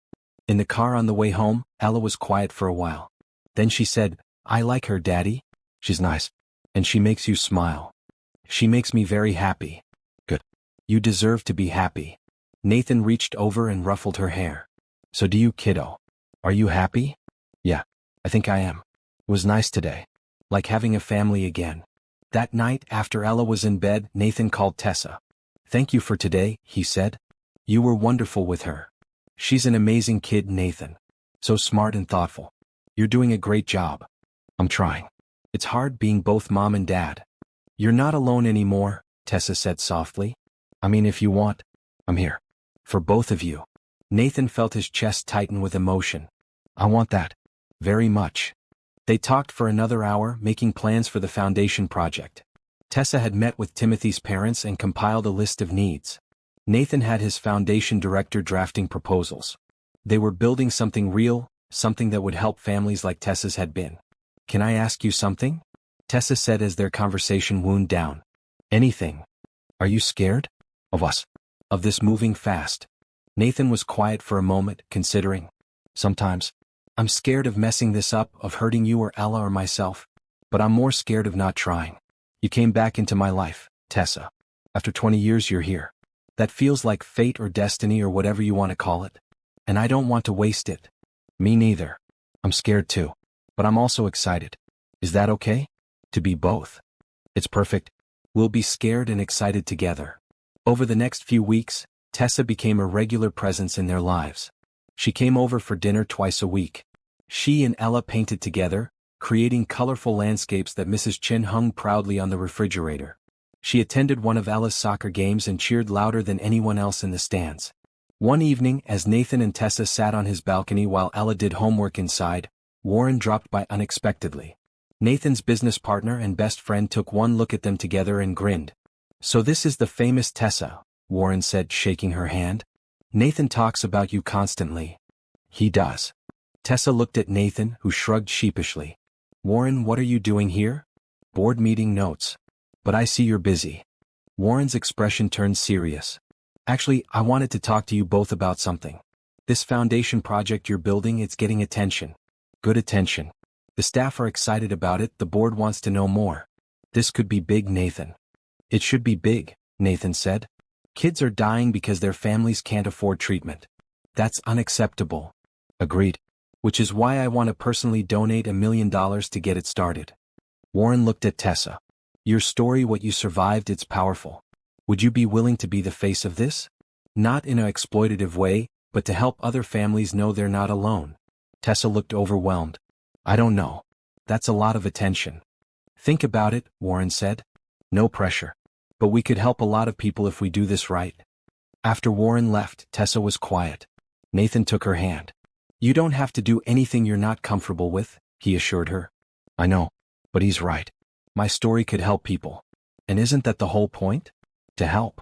In the car on the way home, Ella was quiet for a while. Then she said, I like her, Daddy. She's nice. And she makes you smile. She makes me very happy. Good. You deserve to be happy. Nathan reached over and ruffled her hair. So do you, kiddo? Are you happy? Yeah, I think I am. It was nice today. Like having a family again. That night, after Ella was in bed, Nathan called Tessa. Thank you for today, he said. You were wonderful with her. She's an amazing kid, Nathan. So smart and thoughtful. You're doing a great job. I'm trying. It's hard being both mom and dad. You're not alone anymore, Tessa said softly. I mean, if you want, I'm here. For both of you. Nathan felt his chest tighten with emotion. I want that. Very much. They talked for another hour, making plans for the foundation project. Tessa had met with Timothy's parents and compiled a list of needs. Nathan had his foundation director drafting proposals. They were building something real, something that would help families like Tessa's had been. Can I ask you something? Tessa said as their conversation wound down. Anything. Are you scared? Of us. Of this moving fast. Nathan was quiet for a moment, considering. Sometimes. I'm scared of messing this up, of hurting you or Ella or myself. But I'm more scared of not trying. You came back into my life, Tessa. After 20 years you're here. That feels like fate or destiny or whatever you want to call it. And I don't want to waste it. Me neither. I'm scared too. But I'm also excited. Is that okay? To be both. It's perfect. We'll be scared and excited together. Over the next few weeks, Tessa became a regular presence in their lives. She came over for dinner twice a week. She and Ella painted together, creating colorful landscapes that Mrs. Chin hung proudly on the refrigerator. She attended one of Ella's soccer games and cheered louder than anyone else in the stands. One evening, as Nathan and Tessa sat on his balcony while Ella did homework inside, Warren dropped by unexpectedly. Nathan's business partner and best friend took one look at them together and grinned. "So this is the famous Tessa," Warren said, shaking her hand. "Nathan talks about you constantly." "He does." Tessa looked at Nathan, who shrugged sheepishly. "Warren, what are you doing here?" "Board meeting notes." "But I see you're busy." Warren's expression turned serious. "Actually, I wanted to talk to you both about something. This foundation project you're building, it's getting attention. Good attention. The staff are excited about it, the board wants to know more. This could be big, Nathan." "It should be big," Nathan said. "Kids are dying because their families can't afford treatment. That's unacceptable." "Agreed. Which is why I want to personally donate $1 million to get it started." Warren looked at Tessa. "Your story, what you survived, it's powerful. Would you be willing to be the face of this? Not in an exploitative way, but to help other families know they're not alone." Tessa looked overwhelmed. "I don't know. That's a lot of attention." "Think about it," Warren said. "No pressure. But we could help a lot of people if we do this right." After Warren left, Tessa was quiet. Nathan took her hand. "You don't have to do anything you're not comfortable with," he assured her. "I know. But he's right. My story could help people. And isn't that the whole point? To help.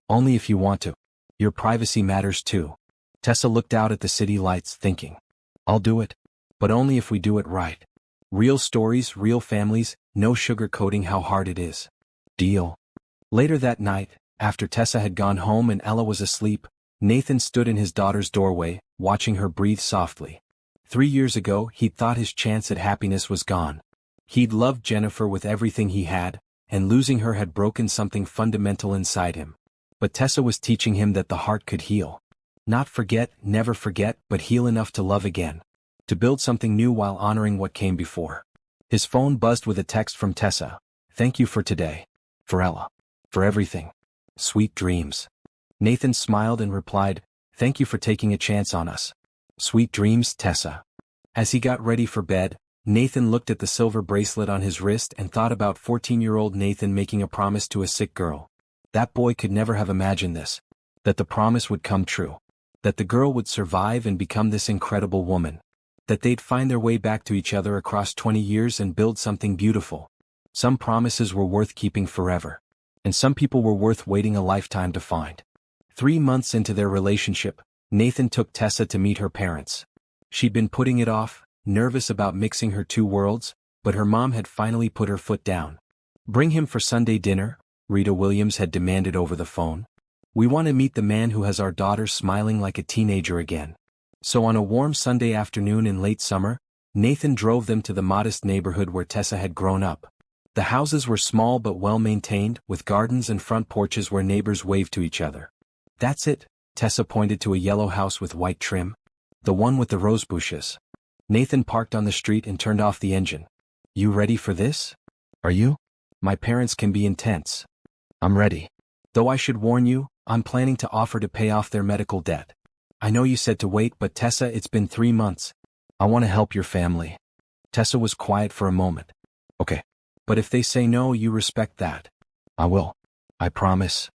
Only if you want to. Your privacy matters too." Tessa looked out at the city lights, thinking. "I'll do it. But only if we do it right. Real stories, real families, no sugarcoating how hard it is. Deal." Later that night, after Tessa had gone home and Ella was asleep, Nathan stood in his daughter's doorway, watching her breathe softly. 3 years ago, he'd thought his chance at happiness was gone. He'd loved Jennifer with everything he had, and losing her had broken something fundamental inside him. But Tessa was teaching him that the heart could heal. Not forget, never forget, but heal enough to love again. To build something new while honoring what came before. His phone buzzed with a text from Tessa. "Thank you for today. For Ella. For everything. Sweet dreams." Nathan smiled and replied, "Thank you for taking a chance on us. Sweet dreams, Tessa." As he got ready for bed, Nathan looked at the silver bracelet on his wrist and thought about 14-year-old Nathan making a promise to a sick girl. That boy could never have imagined this. That the promise would come true. That the girl would survive and become this incredible woman. That they'd find their way back to each other across 20 years and build something beautiful. Some promises were worth keeping forever. And some people were worth waiting a lifetime to find. 3 months into their relationship, Nathan took Tessa to meet her parents. She'd been putting it off, nervous about mixing her two worlds, but her mom had finally put her foot down. "Bring him for Sunday dinner," Rita Williams had demanded over the phone. "We want to meet the man who has our daughter smiling like a teenager again." So on a warm Sunday afternoon in late summer, Nathan drove them to the modest neighborhood where Tessa had grown up. The houses were small but well-maintained, with gardens and front porches where neighbors waved to each other. "That's it," Tessa pointed to a yellow house with white trim. "The one with the rose bushes." Nathan parked on the street and turned off the engine. "You ready for this? Are you? My parents can be intense." "I'm ready. Though I should warn you, I'm planning to offer to pay off their medical debt. I know you said to wait, but Tessa, it's been 3 months. I want to help your family." Tessa was quiet for a moment. "Okay. But if they say no, you respect that." "I will. I promise."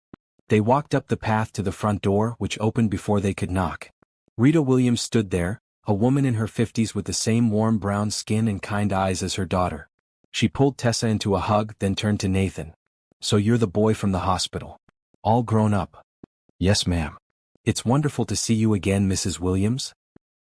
They walked up the path to the front door, which opened before they could knock. Rita Williams stood there, a woman in her 50s with the same warm brown skin and kind eyes as her daughter. She pulled Tessa into a hug, then turned to Nathan. "So you're the boy from the hospital. All grown up?" "Yes, ma'am." "It's wonderful to see you again, Mrs. Williams.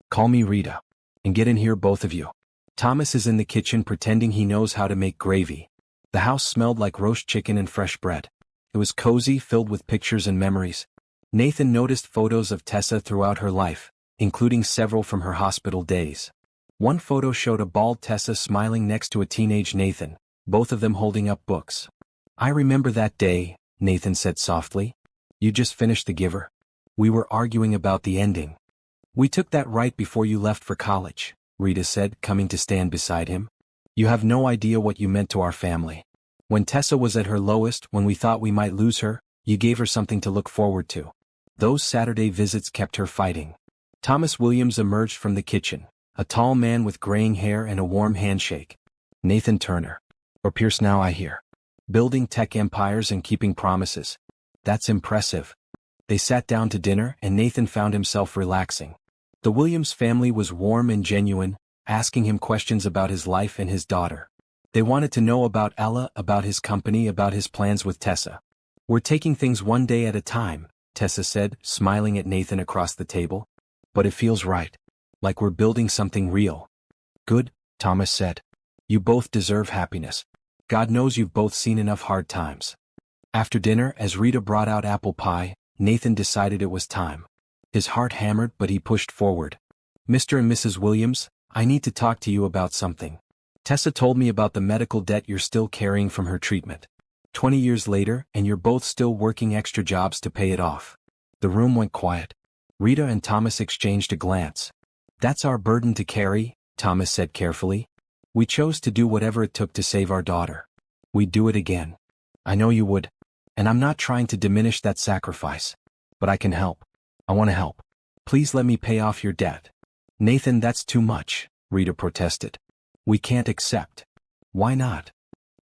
Call me Rita. And get in here, both of you. Thomas is in the kitchen pretending he knows how to make gravy." The house smelled like roast chicken and fresh bread. It was cozy, filled with pictures and memories. Nathan noticed photos of Tessa throughout her life, including several from her hospital days. One photo showed a bald Tessa smiling next to a teenage Nathan, both of them holding up books. "I remember that day," Nathan said softly. "You just finished The Giver. We were arguing about the ending." "We took that right before you left for college," Rita said, coming to stand beside him. "You have no idea what you meant to our family. When Tessa was at her lowest, when we thought we might lose her, you gave her something to look forward to. Those Saturday visits kept her fighting." Thomas Williams emerged from the kitchen, a tall man with graying hair and a warm handshake. "Nathan Turner. Or Pierce now, I hear. Building tech empires and keeping promises. That's impressive." They sat down to dinner and Nathan found himself relaxing. The Williams family was warm and genuine, asking him questions about his life and his daughter. They wanted to know about Ella, about his company, about his plans with Tessa. "We're taking things one day at a time," Tessa said, smiling at Nathan across the table. "But it feels right. Like we're building something real." "Good," Thomas said. "You both deserve happiness. God knows you've both seen enough hard times." After dinner, as Rita brought out apple pie, Nathan decided it was time. His heart hammered, but he pushed forward. "Mr. and Mrs. Williams, I need to talk to you about something. Tessa told me about the medical debt you're still carrying from her treatment. 20 years later, and you're both still working extra jobs to pay it off." The room went quiet. Rita and Thomas exchanged a glance. "That's our burden to carry," Thomas said carefully. "We chose to do whatever it took to save our daughter. We'd do it again." "I know you would. And I'm not trying to diminish that sacrifice. But I can help. I want to help. Please let me pay off your debt." "Nathan, that's too much," Rita protested. "We can't accept." "Why not?"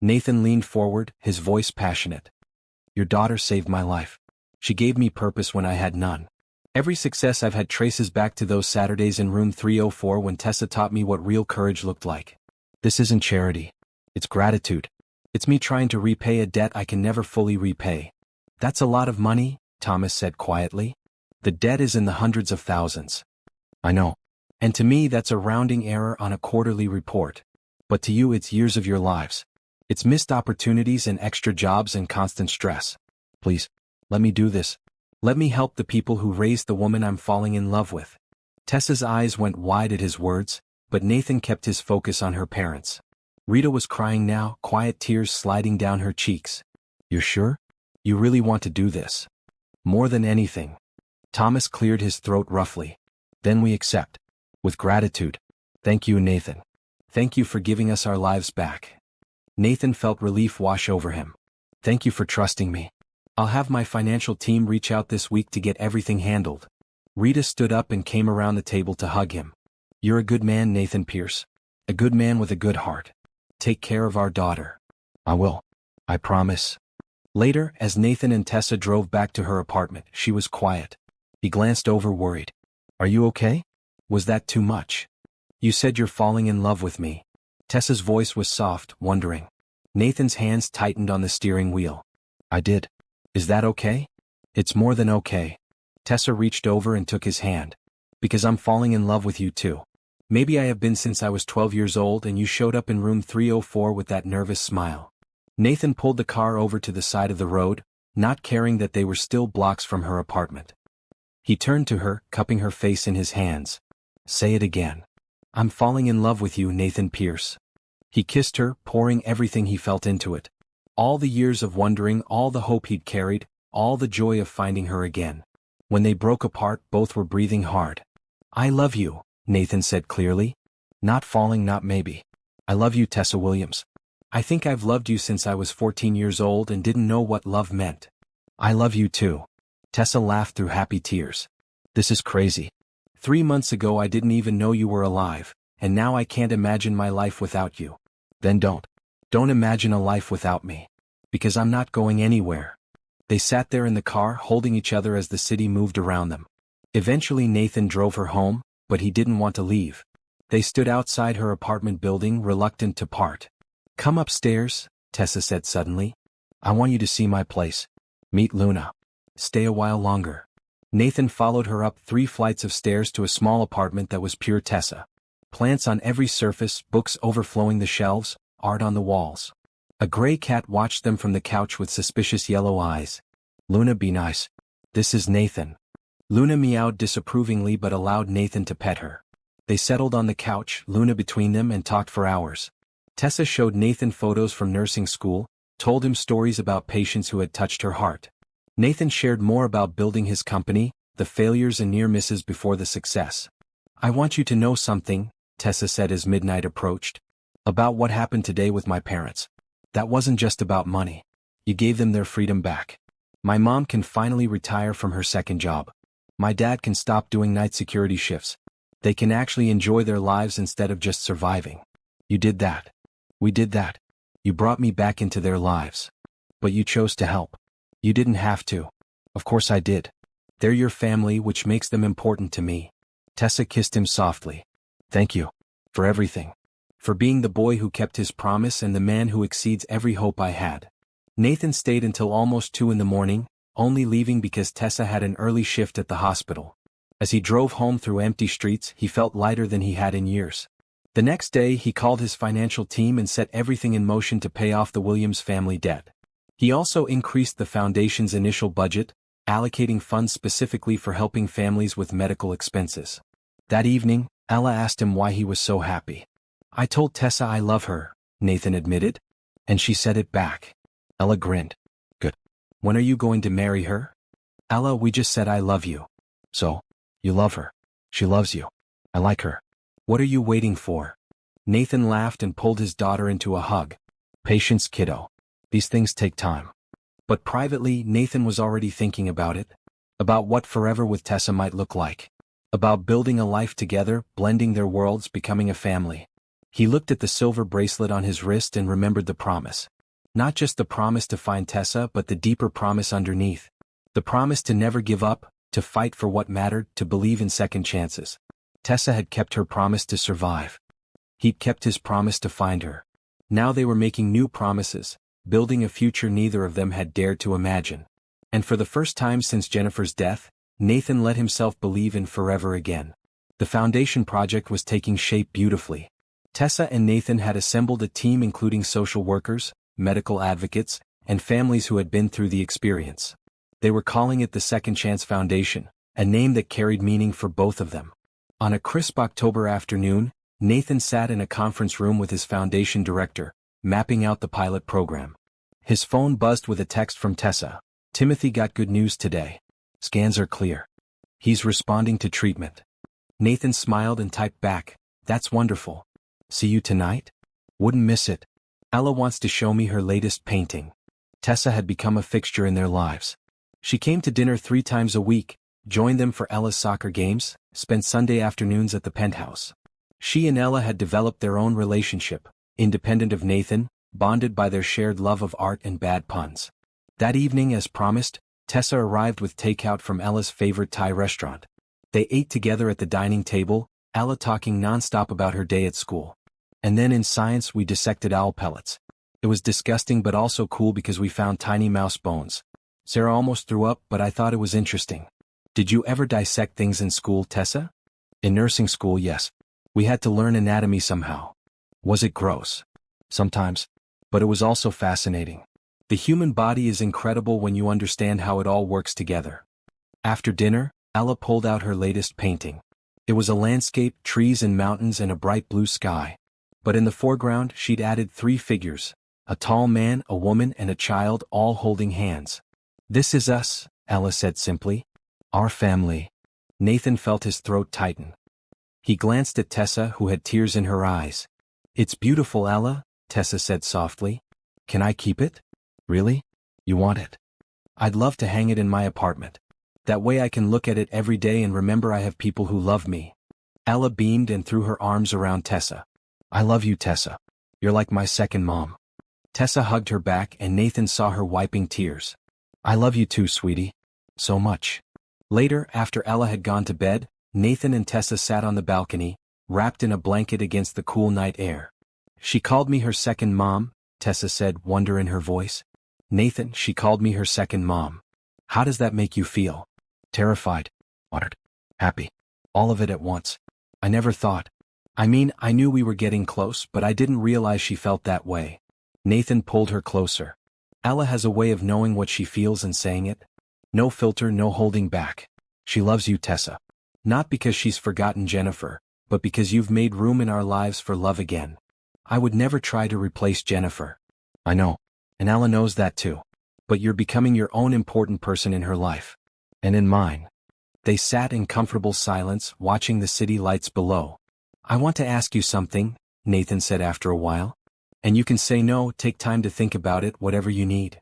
Nathan leaned forward, his voice passionate. "Your daughter saved my life. She gave me purpose when I had none. Every success I've had traces back to those Saturdays in room 304 when Tessa taught me what real courage looked like. This isn't charity. It's gratitude. It's me trying to repay a debt I can never fully repay." "That's a lot of money," Thomas said quietly. "The debt is in the hundreds of thousands." "I know. And to me that's a rounding error on a quarterly report. But to you it's years of your lives. It's missed opportunities and extra jobs and constant stress. Please, let me do this. Let me help the people who raised the woman I'm falling in love with." Tessa's eyes went wide at his words, but Nathan kept his focus on her parents. Rita was crying now, quiet tears sliding down her cheeks. "You're sure? You really want to do this?" "More than anything." Thomas cleared his throat roughly. "Then we accept. With gratitude. Thank you, Nathan. Thank you for giving us our lives back." Nathan felt relief wash over him. "Thank you for trusting me. I'll have my financial team reach out this week to get everything handled." Rita stood up and came around the table to hug him. "You're a good man, Nathan Pierce. A good man with a good heart. Take care of our daughter." "I will. I promise." Later, as Nathan and Tessa drove back to her apartment, she was quiet. He glanced over worried. "Are you okay? Was that too much? You said you're falling in love with me." Tessa's voice was soft, wondering. Nathan's hands tightened on the steering wheel. "I did. Is that okay?" "It's more than okay." Tessa reached over and took his hand. "Because I'm falling in love with you too. Maybe I have been since I was 12 years old and you showed up in room 304 with that nervous smile." Nathan pulled the car over to the side of the road, not caring that they were still blocks from her apartment. He turned to her, cupping her face in his hands. "Say it again. I'm falling in love with you, Nathan Pierce." He kissed her, pouring everything he felt into it. All the years of wondering, all the hope he'd carried, all the joy of finding her again. When they broke apart, both were breathing hard. "I love you," Nathan said clearly. "Not falling, not maybe. I love you, Tessa Williams. I think I've loved you since I was 14 years old and didn't know what love meant." "I love you too." Tessa laughed through happy tears. "This is crazy. 3 months ago I didn't even know you were alive, and now I can't imagine my life without you." "Then don't. Don't imagine a life without me. Because I'm not going anywhere." They sat there in the car holding each other as the city moved around them. Eventually Nathan drove her home, but he didn't want to leave. They stood outside her apartment building, reluctant to part. "Come upstairs," Tessa said suddenly. "I want you to see my place. Meet Luna. Stay a while longer." Nathan followed her up 3 flights of stairs to a small apartment that was pure Tessa. Plants on every surface, books overflowing the shelves, art on the walls. A gray cat watched them from the couch with suspicious yellow eyes. "Luna, be nice. This is Nathan. Luna meowed disapprovingly but allowed Nathan to pet her. They settled on the couch, Luna between them, and talked for hours. Tessa showed Nathan photos from nursing school, told him stories about patients who had touched her heart. Nathan shared more about building his company, the failures and near misses before the success. I want you to know something, Tessa said as midnight approached. About what happened today with my parents. That wasn't just about money. You gave them their freedom back. My mom can finally retire from her second job. My dad can stop doing night security shifts. They can actually enjoy their lives instead of just surviving. You did that. We did that. You brought me back into their lives. But you chose to help. You didn't have to. Of course I did. They're your family, which makes them important to me. Tessa kissed him softly. Thank you. For everything. For being the boy who kept his promise and the man who exceeds every hope I had. Nathan stayed until almost 2 in the morning, only leaving because Tessa had an early shift at the hospital. As he drove home through empty streets, he felt lighter than he had in years. The next day, he called his financial team and set everything in motion to pay off the Williams family debt. He also increased the foundation's initial budget, allocating funds specifically for helping families with medical expenses. That evening, Ella asked him why he was so happy. I told Tessa I love her, Nathan admitted. And she said it back. Ella grinned. Good. When are you going to marry her? Ella, we just said I love you. So, you love her. She loves you. I like her. What are you waiting for? Nathan laughed and pulled his daughter into a hug. Patience, kiddo. These things take time. But privately, Nathan was already thinking about it. About what forever with Tessa might look like. About building a life together, blending their worlds, becoming a family. He looked at the silver bracelet on his wrist and remembered the promise. Not just the promise to find Tessa, but the deeper promise underneath. The promise to never give up, to fight for what mattered, to believe in second chances. Tessa had kept her promise to survive. He'd kept his promise to find her. Now they were making new promises, building a future neither of them had dared to imagine. And for the first time since Jennifer's death, Nathan let himself believe in forever again. The foundation project was taking shape beautifully. Tessa and Nathan had assembled a team including social workers, medical advocates, and families who had been through the experience. They were calling it the Second Chance Foundation, a name that carried meaning for both of them. On a crisp October afternoon, Nathan sat in a conference room with his foundation director, mapping out the pilot program. His phone buzzed with a text from Tessa. Timothy got good news today. Scans are clear. He's responding to treatment. Nathan smiled and typed back, that's wonderful. See you tonight? Wouldn't miss it. Ella wants to show me her latest painting. Tessa had become a fixture in their lives. She came to dinner 3 times a week, joined them for Ella's soccer games, spent Sunday afternoons at the penthouse. She and Ella had developed their own relationship, independent of Nathan, bonded by their shared love of art and bad puns. That evening, as promised, Tessa arrived with takeout from Ella's favorite Thai restaurant. They ate together at the dining table, Ella talking nonstop about her day at school. And then in science we dissected owl pellets. It was disgusting but also cool because we found tiny mouse bones. Sarah almost threw up, but I thought it was interesting. Did you ever dissect things in school, Tessa? In nursing school, yes. We had to learn anatomy somehow. Was it gross? Sometimes. But it was also fascinating. The human body is incredible when you understand how it all works together. After dinner, Ella pulled out her latest painting. It was a landscape, trees and mountains and a bright blue sky. But in the foreground she'd added 3 figures, a tall man, a woman and a child all holding hands. This is us, Ella said simply. Our family. Nathan felt his throat tighten. He glanced at Tessa, who had tears in her eyes. It's beautiful, Ella, Tessa said softly. Can I keep it? Really? You want it? I'd love to hang it in my apartment. That way I can look at it every day and remember I have people who love me. Ella beamed and threw her arms around Tessa. I love you, Tessa. You're like my second mom. Tessa hugged her back and Nathan saw her wiping tears. I love you too, sweetie. So much. Later, after Ella had gone to bed, Nathan and Tessa sat on the balcony, wrapped in a blanket against the cool night air. She called me her second mom, Tessa said, wonder in her voice. Nathan, she called me her second mom. How does that make you feel? Terrified. Honored. Happy. All of it at once. I never thought. I mean, I knew we were getting close, but I didn't realize she felt that way. Nathan pulled her closer. Ella has a way of knowing what she feels and saying it. No filter, no holding back. She loves you, Tessa. Not because she's forgotten Jennifer, but because you've made room in our lives for love again. I would never try to replace Jennifer. I know. And Ella knows that too. But you're becoming your own important person in her life. And in mine. They sat in comfortable silence, watching the city lights below. I want to ask you something, Nathan said after a while. And you can say no, take time to think about it, whatever you need.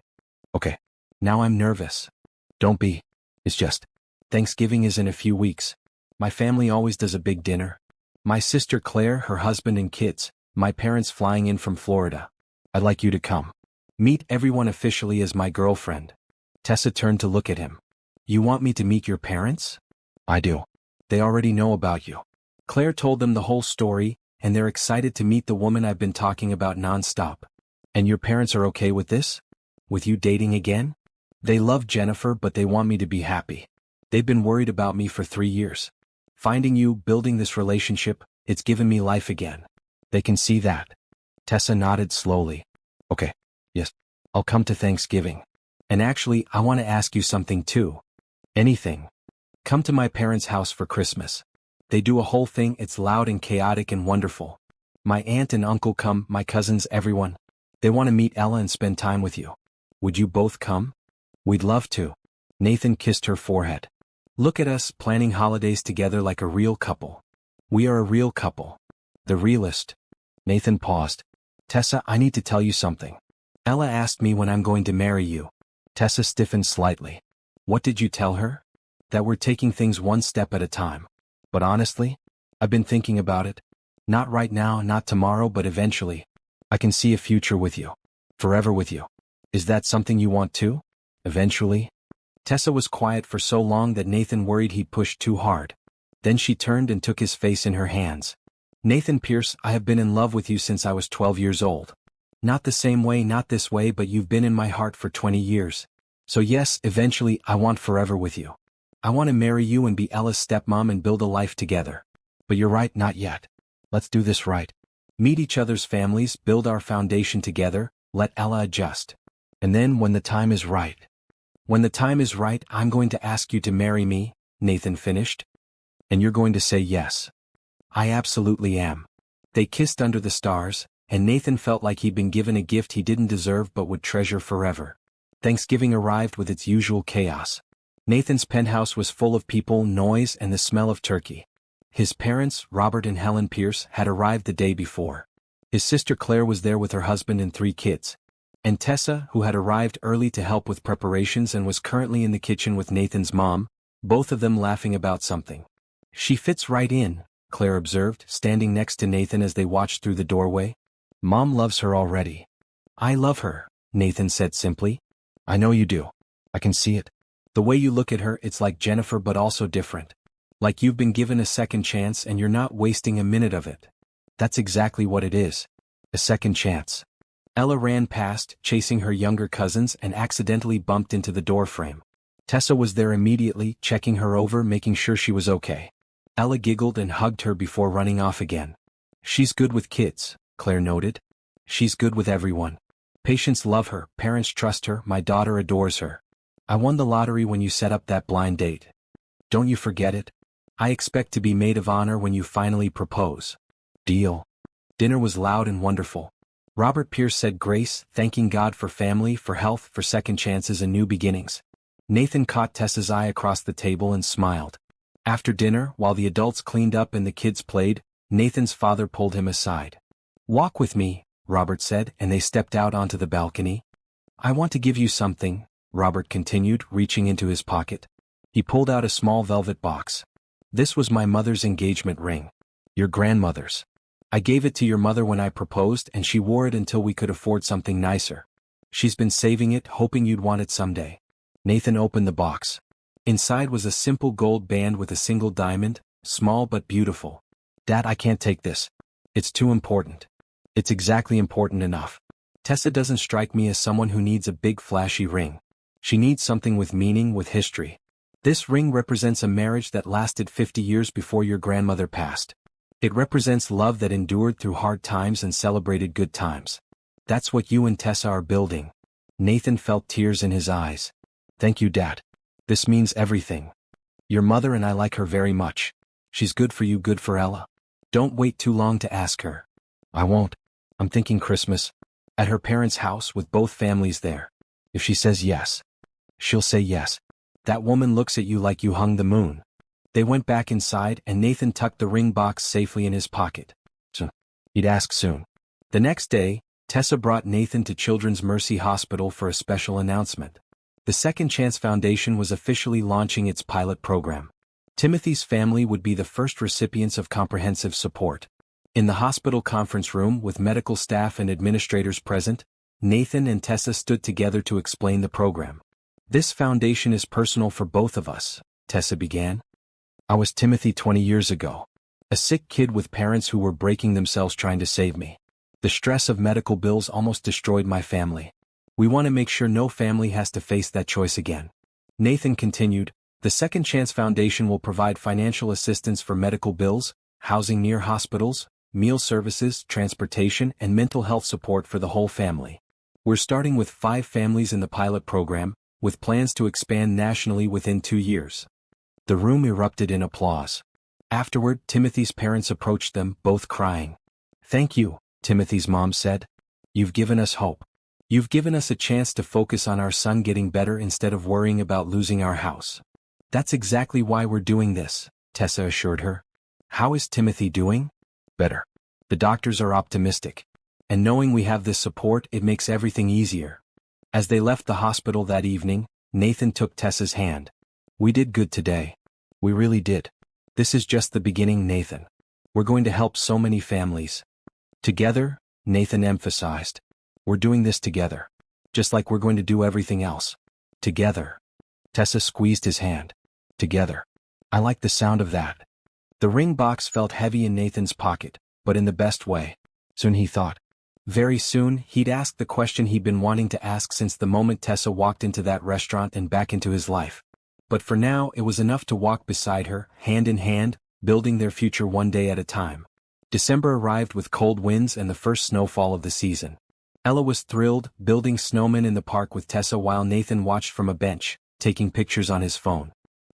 Okay. Now I'm nervous. Don't be. It's just. Thanksgiving is in a few weeks. My family always does a big dinner. My sister Claire, her husband and kids, my parents flying in from Florida. I'd like you to come. Meet everyone officially as my girlfriend. Tessa turned to look at him. You want me to meet your parents? I do. They already know about you. Claire told them the whole story, and they're excited to meet the woman I've been talking about non-stop. And your parents are okay with this? With you dating again? They love Jennifer, but they want me to be happy. They've been worried about me for 3 years. Finding you, building this relationship, it's given me life again. They can see that. Tessa nodded slowly. Okay. Yes. I'll come to Thanksgiving. And actually, I want to ask you something too. Anything. Come to my parents' house for Christmas. They do a whole thing, it's loud and chaotic and wonderful. My aunt and uncle come, my cousins, everyone. They want to meet Ella and spend time with you. Would you both come? We'd love to. Nathan kissed her forehead. Look at us, planning holidays together like a real couple. We are a real couple. The realest. Nathan paused. Tessa, I need to tell you something. Ella asked me when I'm going to marry you. Tessa stiffened slightly. What did you tell her? That we're taking things one step at a time. But honestly, I've been thinking about it. Not right now, not tomorrow, but eventually. I can see a future with you. Forever with you. Is that something you want too? Eventually? Tessa was quiet for so long that Nathan worried he'd pushed too hard. Then she turned and took his face in her hands. Nathan Pierce, I have been in love with you since I was 12 years old. Not the same way, not this way, but you've been in my heart for 20 years. So yes, eventually, I want forever with you. I want to marry you and be Ella's stepmom and build a life together. But you're right, not yet. Let's do this right. Meet each other's families, build our foundation together, let Ella adjust. And then when the time is right. When the time is right, I'm going to ask you to marry me, Nathan finished. And you're going to say yes. I absolutely am. They kissed under the stars, and Nathan felt like he'd been given a gift he didn't deserve but would treasure forever. Thanksgiving arrived with its usual chaos. Nathan's penthouse was full of people, noise, and the smell of turkey. His parents, Robert and Helen Pierce, had arrived the day before. His sister Claire was there with her husband and 3 kids. And Tessa, who had arrived early to help with preparations and was currently in the kitchen with Nathan's mom, both of them laughing about something. She fits right in, Claire observed, standing next to Nathan as they watched through the doorway. Mom loves her already. I love her, Nathan said simply. I know you do. I can see it. The way you look at her, it's like Jennifer but also different. Like you've been given a second chance and you're not wasting a minute of it. That's exactly what it is. A second chance. Ella ran past, chasing her younger cousins, and accidentally bumped into the doorframe. Tessa was there immediately, checking her over, making sure she was okay. Ella giggled and hugged her before running off again. She's good with kids, Claire noted. She's good with everyone. Patients love her, parents trust her, my daughter adores her. I won the lottery when you set up that blind date. Don't you forget it. I expect to be maid of honor when you finally propose. Deal. Dinner was loud and wonderful. Robert Pierce said grace, thanking God for family, for health, for second chances and new beginnings. Nathan caught Tessa's eye across the table and smiled. After dinner, while the adults cleaned up and the kids played, Nathan's father pulled him aside. Walk with me, Robert said, and they stepped out onto the balcony. I want to give you something, Robert continued, reaching into his pocket. He pulled out a small velvet box. This was my mother's engagement ring. Your grandmother's. I gave it to your mother when I proposed and she wore it until we could afford something nicer. She's been saving it, hoping you'd want it someday. Nathan opened the box. Inside was a simple gold band with a single diamond, small but beautiful. Dad, I can't take this. It's too important. It's exactly important enough. Tessa doesn't strike me as someone who needs a big flashy ring. She needs something with meaning, with history. This ring represents a marriage that lasted 50 years before your grandmother passed. It represents love that endured through hard times and celebrated good times. That's what you and Tessa are building. Nathan felt tears in his eyes. Thank you, Dad. This means everything. Your mother and I like her very much. She's good for you, good for Ella. Don't wait too long to ask her. I won't. I'm thinking Christmas. At her parents' house with both families there. If she says yes, she'll say yes. That woman looks at you like you hung the moon. They went back inside and Nathan tucked the ring box safely in his pocket. So, he'd ask soon. The next day, Tessa brought Nathan to Children's Mercy Hospital for a special announcement. The Second Chance Foundation was officially launching its pilot program. Timothy's family would be the first recipients of comprehensive support. In the hospital conference room with medical staff and administrators present, Nathan and Tessa stood together to explain the program. This foundation is personal for both of us, Tessa began. I was Timothy 20 years ago. A sick kid with parents who were breaking themselves trying to save me. The stress of medical bills almost destroyed my family. We want to make sure no family has to face that choice again. Nathan continued, the Second Chance Foundation will provide financial assistance for medical bills, housing near hospitals, meal services, transportation, and mental health support for the whole family. We're starting with 5 families in the pilot program, with plans to expand nationally within 2 years. The room erupted in applause. Afterward, Timothy's parents approached them, both crying. Thank you, Timothy's mom said. You've given us hope. You've given us a chance to focus on our son getting better instead of worrying about losing our house. That's exactly why we're doing this, Tessa assured her. How is Timothy doing? Better. The doctors are optimistic. And knowing we have this support, it makes everything easier. As they left the hospital that evening, Nathan took Tessa's hand. We did good today. We really did. This is just the beginning, Nathan. We're going to help so many families. Together, Nathan emphasized. We're doing this together. Just like we're going to do everything else. Together. Tessa squeezed his hand. Together. I like the sound of that. The ring box felt heavy in Nathan's pocket, but in the best way. Soon he thought. Very soon, he'd ask the question he'd been wanting to ask since the moment Tessa walked into that restaurant and back into his life. But for now, it was enough to walk beside her, hand in hand, building their future one day at a time. December arrived with cold winds and the first snowfall of the season. Ella was thrilled, building snowmen in the park with Tessa while Nathan watched from a bench, taking pictures on his phone.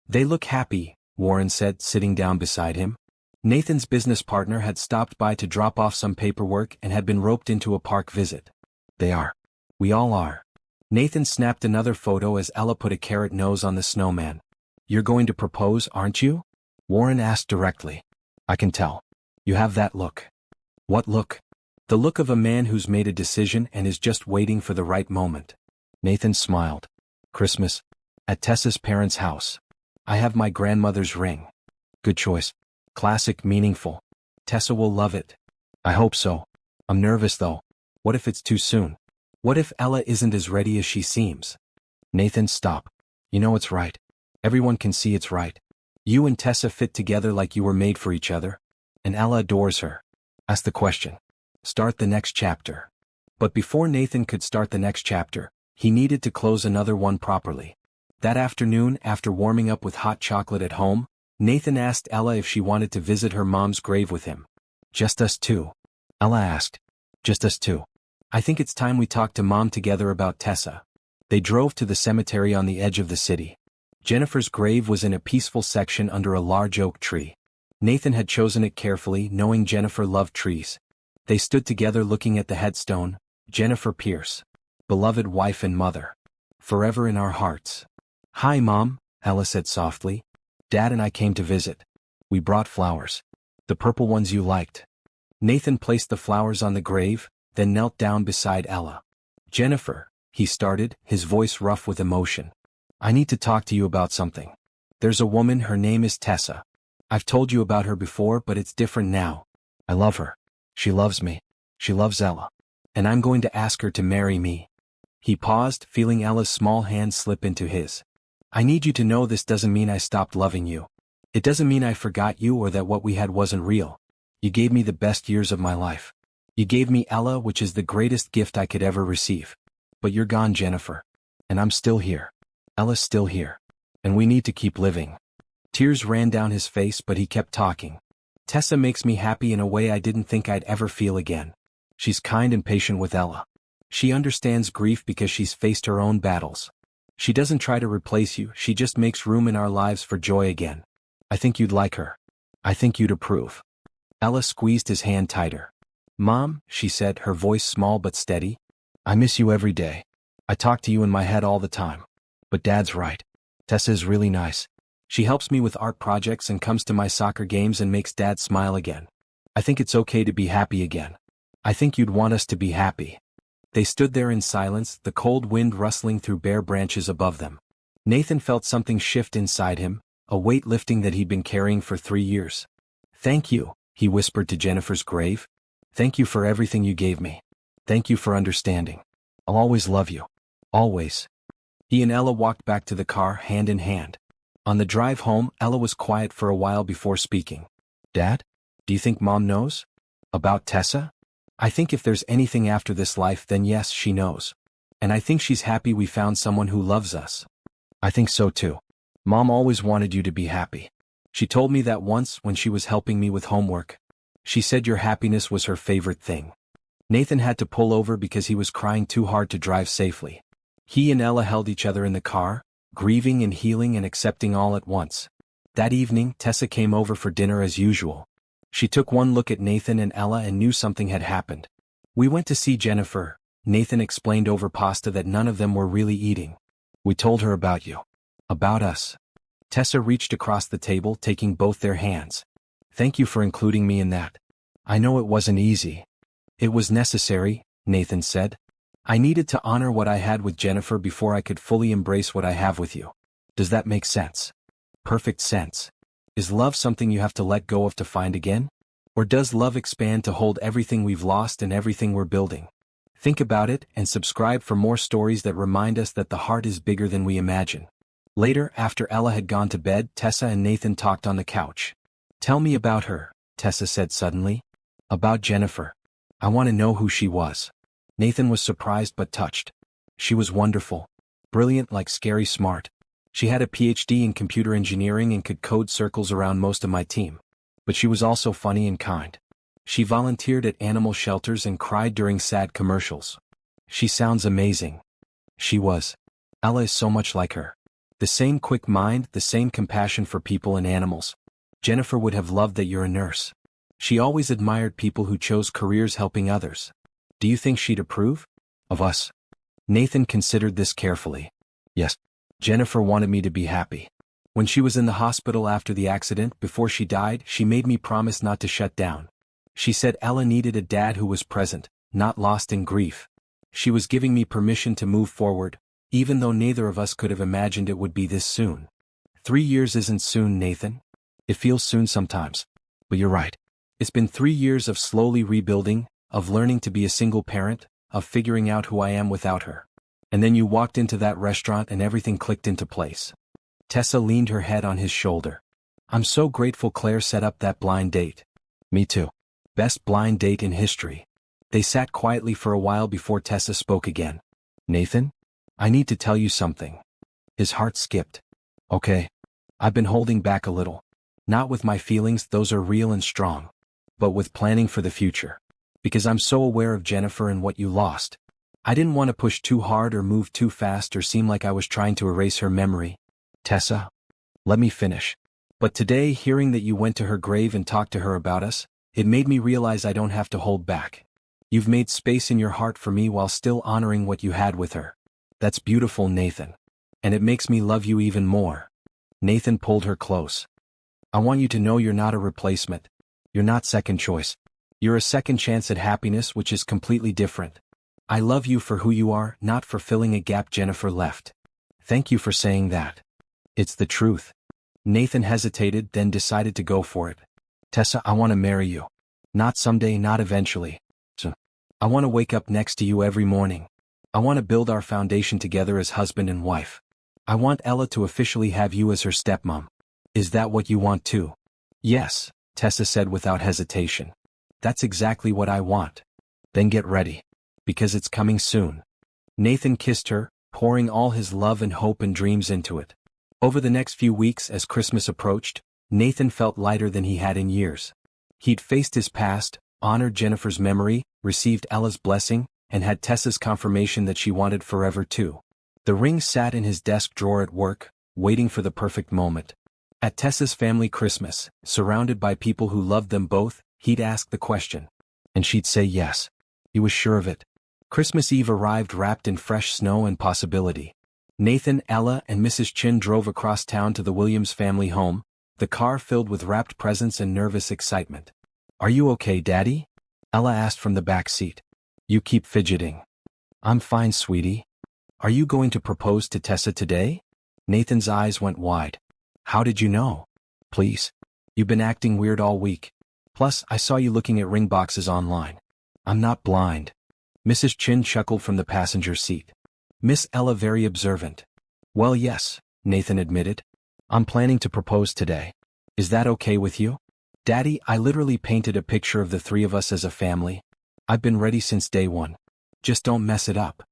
They look happy, Warren said, sitting down beside him. Nathan's business partner had stopped by to drop off some paperwork and had been roped into a park visit. They are. We all are. Nathan snapped another photo as Ella put a carrot nose on the snowman. You're going to propose, aren't you? Warren asked directly. I can tell. You have that look. What look? The look of a man who's made a decision and is just waiting for the right moment. Nathan smiled. Christmas. At Tessa's parents' house. I have my grandmother's ring. Good choice. Classic, meaningful. Tessa will love it. I hope so. I'm nervous though. What if it's too soon? What if Ella isn't as ready as she seems? Nathan, stop. You know it's right. Everyone can see it's right. You and Tessa fit together like you were made for each other. And Ella adores her. Ask the question. Start the next chapter. But before Nathan could start the next chapter, he needed to close another one properly. That afternoon, after warming up with hot chocolate at home, Nathan asked Ella if she wanted to visit her mom's grave with him. Just us two? Ella asked. Just us two. I think it's time we talk to Mom together about Tessa. They drove to the cemetery on the edge of the city. Jennifer's grave was in a peaceful section under a large oak tree. Nathan had chosen it carefully, knowing Jennifer loved trees. They stood together looking at the headstone, Jennifer Pierce. Beloved wife and mother. Forever in our hearts. Hi, Mom, Ella said softly. Dad and I came to visit. We brought flowers. The purple ones you liked. Nathan placed the flowers on the grave, then knelt down beside Ella. Jennifer, he started, his voice rough with emotion. I need to talk to you about something. There's a woman, her name is Tessa. I've told you about her before, but it's different now. I love her. She loves me. She loves Ella. And I'm going to ask her to marry me. He paused, feeling Ella's small hand slip into his. I need you to know this doesn't mean I stopped loving you. It doesn't mean I forgot you or that what we had wasn't real. You gave me the best years of my life. You gave me Ella, which is the greatest gift I could ever receive. But you're gone, Jennifer. And I'm still here. Ella's still here. And we need to keep living. Tears ran down his face, but he kept talking. Tessa makes me happy in a way I didn't think I'd ever feel again. She's kind and patient with Ella. She understands grief because she's faced her own battles. She doesn't try to replace you, she just makes room in our lives for joy again. I think you'd like her. I think you'd approve. Ella squeezed his hand tighter. Mom, she said, her voice small but steady. I miss you every day. I talk to you in my head all the time. But Dad's right. Tessa is really nice. She helps me with art projects and comes to my soccer games and makes Dad smile again. I think it's okay to be happy again. I think you'd want us to be happy. They stood there in silence, the cold wind rustling through bare branches above them. Nathan felt something shift inside him, a weight lifting that he'd been carrying for 3 years. Thank you, he whispered to Jennifer's grave. Thank you for everything you gave me. Thank you for understanding. I'll always love you. Always. He and Ella walked back to the car, hand in hand. On the drive home, Ella was quiet for a while before speaking. Dad? Do you think Mom knows? About Tessa? I think if there's anything after this life, then yes, she knows. And I think she's happy we found someone who loves us. I think so too. Mom always wanted you to be happy. She told me that once when she was helping me with homework. She said your happiness was her favorite thing. Nathan had to pull over because he was crying too hard to drive safely. He and Ella held each other in the car, grieving and healing and accepting all at once. That evening, Tessa came over for dinner as usual. She took one look at Nathan and Ella and knew something had happened. We went to see Jennifer, Nathan explained over pasta that none of them were really eating. We told her about you. About us. Tessa reached across the table, taking both their hands. Thank you for including me in that. I know it wasn't easy. It was necessary, Nathan said. I needed to honor what I had with Jennifer before I could fully embrace what I have with you. Does that make sense? Perfect sense. Is love something you have to let go of to find again? Or does love expand to hold everything we've lost and everything we're building? Think about it and subscribe for more stories that remind us that the heart is bigger than we imagine. Later, after Ella had gone to bed, Tessa and Nathan talked on the couch. Tell me about her, Tessa said suddenly. About Jennifer. I want to know who she was. Nathan was surprised but touched. She was wonderful. Brilliant, like scary smart. She had a PhD in computer engineering and could code circles around most of my team. But she was also funny and kind. She volunteered at animal shelters and cried during sad commercials. She sounds amazing. She was. Ella is so much like her. The same quick mind, the same compassion for people and animals. Jennifer would have loved that you're a nurse. She always admired people who chose careers helping others. Do you think she'd approve? Of us? Nathan considered this carefully. Yes. Jennifer wanted me to be happy. When she was in the hospital after the accident, before she died, she made me promise not to shut down. She said Ella needed a dad who was present, not lost in grief. She was giving me permission to move forward, even though neither of us could have imagined it would be this soon. 3 years isn't soon, Nathan. It feels soon sometimes. But you're right. It's been 3 years of slowly rebuilding, of learning to be a single parent, of figuring out who I am without her. And then you walked into that restaurant and everything clicked into place. Tessa leaned her head on his shoulder. I'm so grateful Claire set up that blind date. Me too. Best blind date in history. They sat quietly for a while before Tessa spoke again. Nathan? I need to tell you something. His heart skipped. Okay. I've been holding back a little. Not with my feelings, those are real and strong. But with planning for the future. Because I'm so aware of Jennifer and what you lost. I didn't want to push too hard or move too fast or seem like I was trying to erase her memory. Tessa? Let me finish. But today, hearing that you went to her grave and talked to her about us, it made me realize I don't have to hold back. You've made space in your heart for me while still honoring what you had with her. That's beautiful, Nathan. And it makes me love you even more. Nathan pulled her close. I want you to know you're not a replacement. You're not second choice. You're a second chance at happiness, which is completely different. I love you for who you are, not for filling a gap Jennifer left. Thank you for saying that. It's the truth. Nathan hesitated, then decided to go for it. Tessa, I want to marry you. Not someday, not eventually. So, I want to wake up next to you every morning. I want to build our foundation together as husband and wife. I want Ella to officially have you as her stepmom. Is that what you want too? Yes, Tessa said without hesitation. That's exactly what I want. Then get ready. Because it's coming soon. Nathan kissed her, pouring all his love and hope and dreams into it. Over the next few weeks as Christmas approached, Nathan felt lighter than he had in years. He'd faced his past, honored Jennifer's memory, received Ella's blessing, and had Tessa's confirmation that she wanted forever too. The ring sat in his desk drawer at work, waiting for the perfect moment. At Tessa's family Christmas, surrounded by people who loved them both, he'd ask the question. And she'd say yes. He was sure of it. Christmas Eve arrived wrapped in fresh snow and possibility. Nathan, Ella, and Mrs. Chin drove across town to the Williams family home, the car filled with wrapped presents and nervous excitement. "Are you okay, Daddy?" Ella asked from the back seat. "You keep fidgeting." "I'm fine, sweetie." "Are you going to propose to Tessa today?" Nathan's eyes went wide. "How did you know?" "Please. You've been acting weird all week. Plus, I saw you looking at ring boxes online." "I'm not blind." Mrs. Chin chuckled from the passenger seat. Miss Ella very observant. "Well, yes," Nathan admitted. "I'm planning to propose today. Is that okay with you?" "Daddy, I literally painted a picture of the three of us as a family. I've been ready since day one. Just don't mess it up."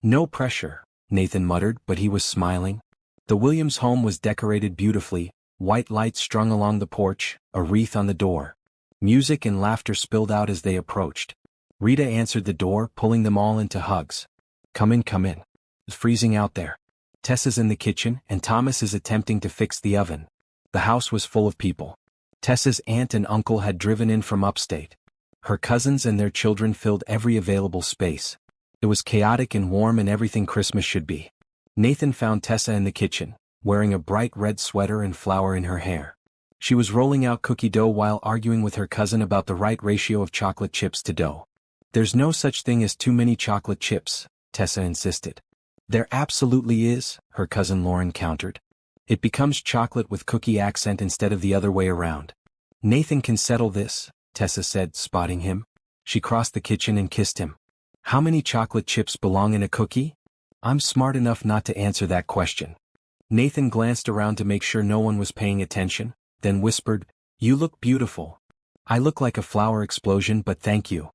"No pressure," Nathan muttered, but he was smiling. The Williams home was decorated beautifully, white lights strung along the porch, a wreath on the door. Music and laughter spilled out as they approached. Rita answered the door, pulling them all into hugs. Come in, come in. It's freezing out there." Tessa's in the kitchen, and Thomas is attempting to fix the oven. The house was full of people. Tessa's aunt and uncle had driven in from upstate. Her cousins and their children filled every available space. It was chaotic and warm and everything Christmas should be. Nathan found Tessa in the kitchen, wearing a bright red sweater and flour in her hair. She was rolling out cookie dough while arguing with her cousin about the right ratio of chocolate chips to dough. "There's no such thing as too many chocolate chips," Tessa insisted. "There absolutely is," her cousin Lauren countered. "It becomes chocolate with cookie accent instead of the other way around." "Nathan can settle this," Tessa said, spotting him. She crossed the kitchen and kissed him. "How many chocolate chips belong in a cookie?" "I'm smart enough not to answer that question." Nathan glanced around to make sure no one was paying attention, then whispered, "You look beautiful." "I look like a flower explosion, but thank you."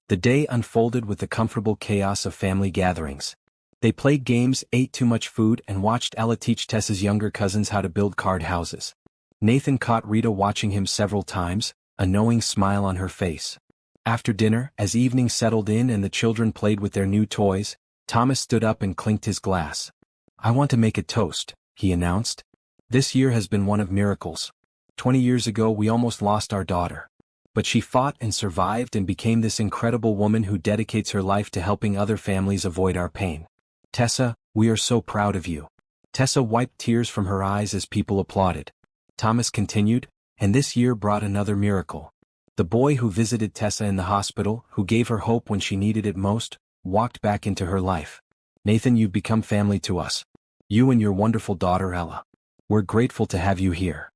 The day unfolded with the comfortable chaos of family gatherings. They played games, ate too much food, and watched Ella teach Tessa's younger cousins how to build card houses. Nathan caught Rita watching him several times, a knowing smile on her face. After dinner, as evening settled in and the children played with their new toys, Thomas stood up and clinked his glass. "I want to make a toast," he announced. "This year has been one of miracles. 20 years ago we almost lost our daughter. But she fought and survived and became this incredible woman who dedicates her life to helping other families avoid our pain. Tessa, we are so proud of you." Tessa wiped tears from her eyes as people applauded. Thomas continued, "And this year brought another miracle. The boy who visited Tessa in the hospital, who gave her hope when she needed it most, walked back into her life. Nathan, you've become family to us. You and your wonderful daughter Ella. We're grateful to have you here."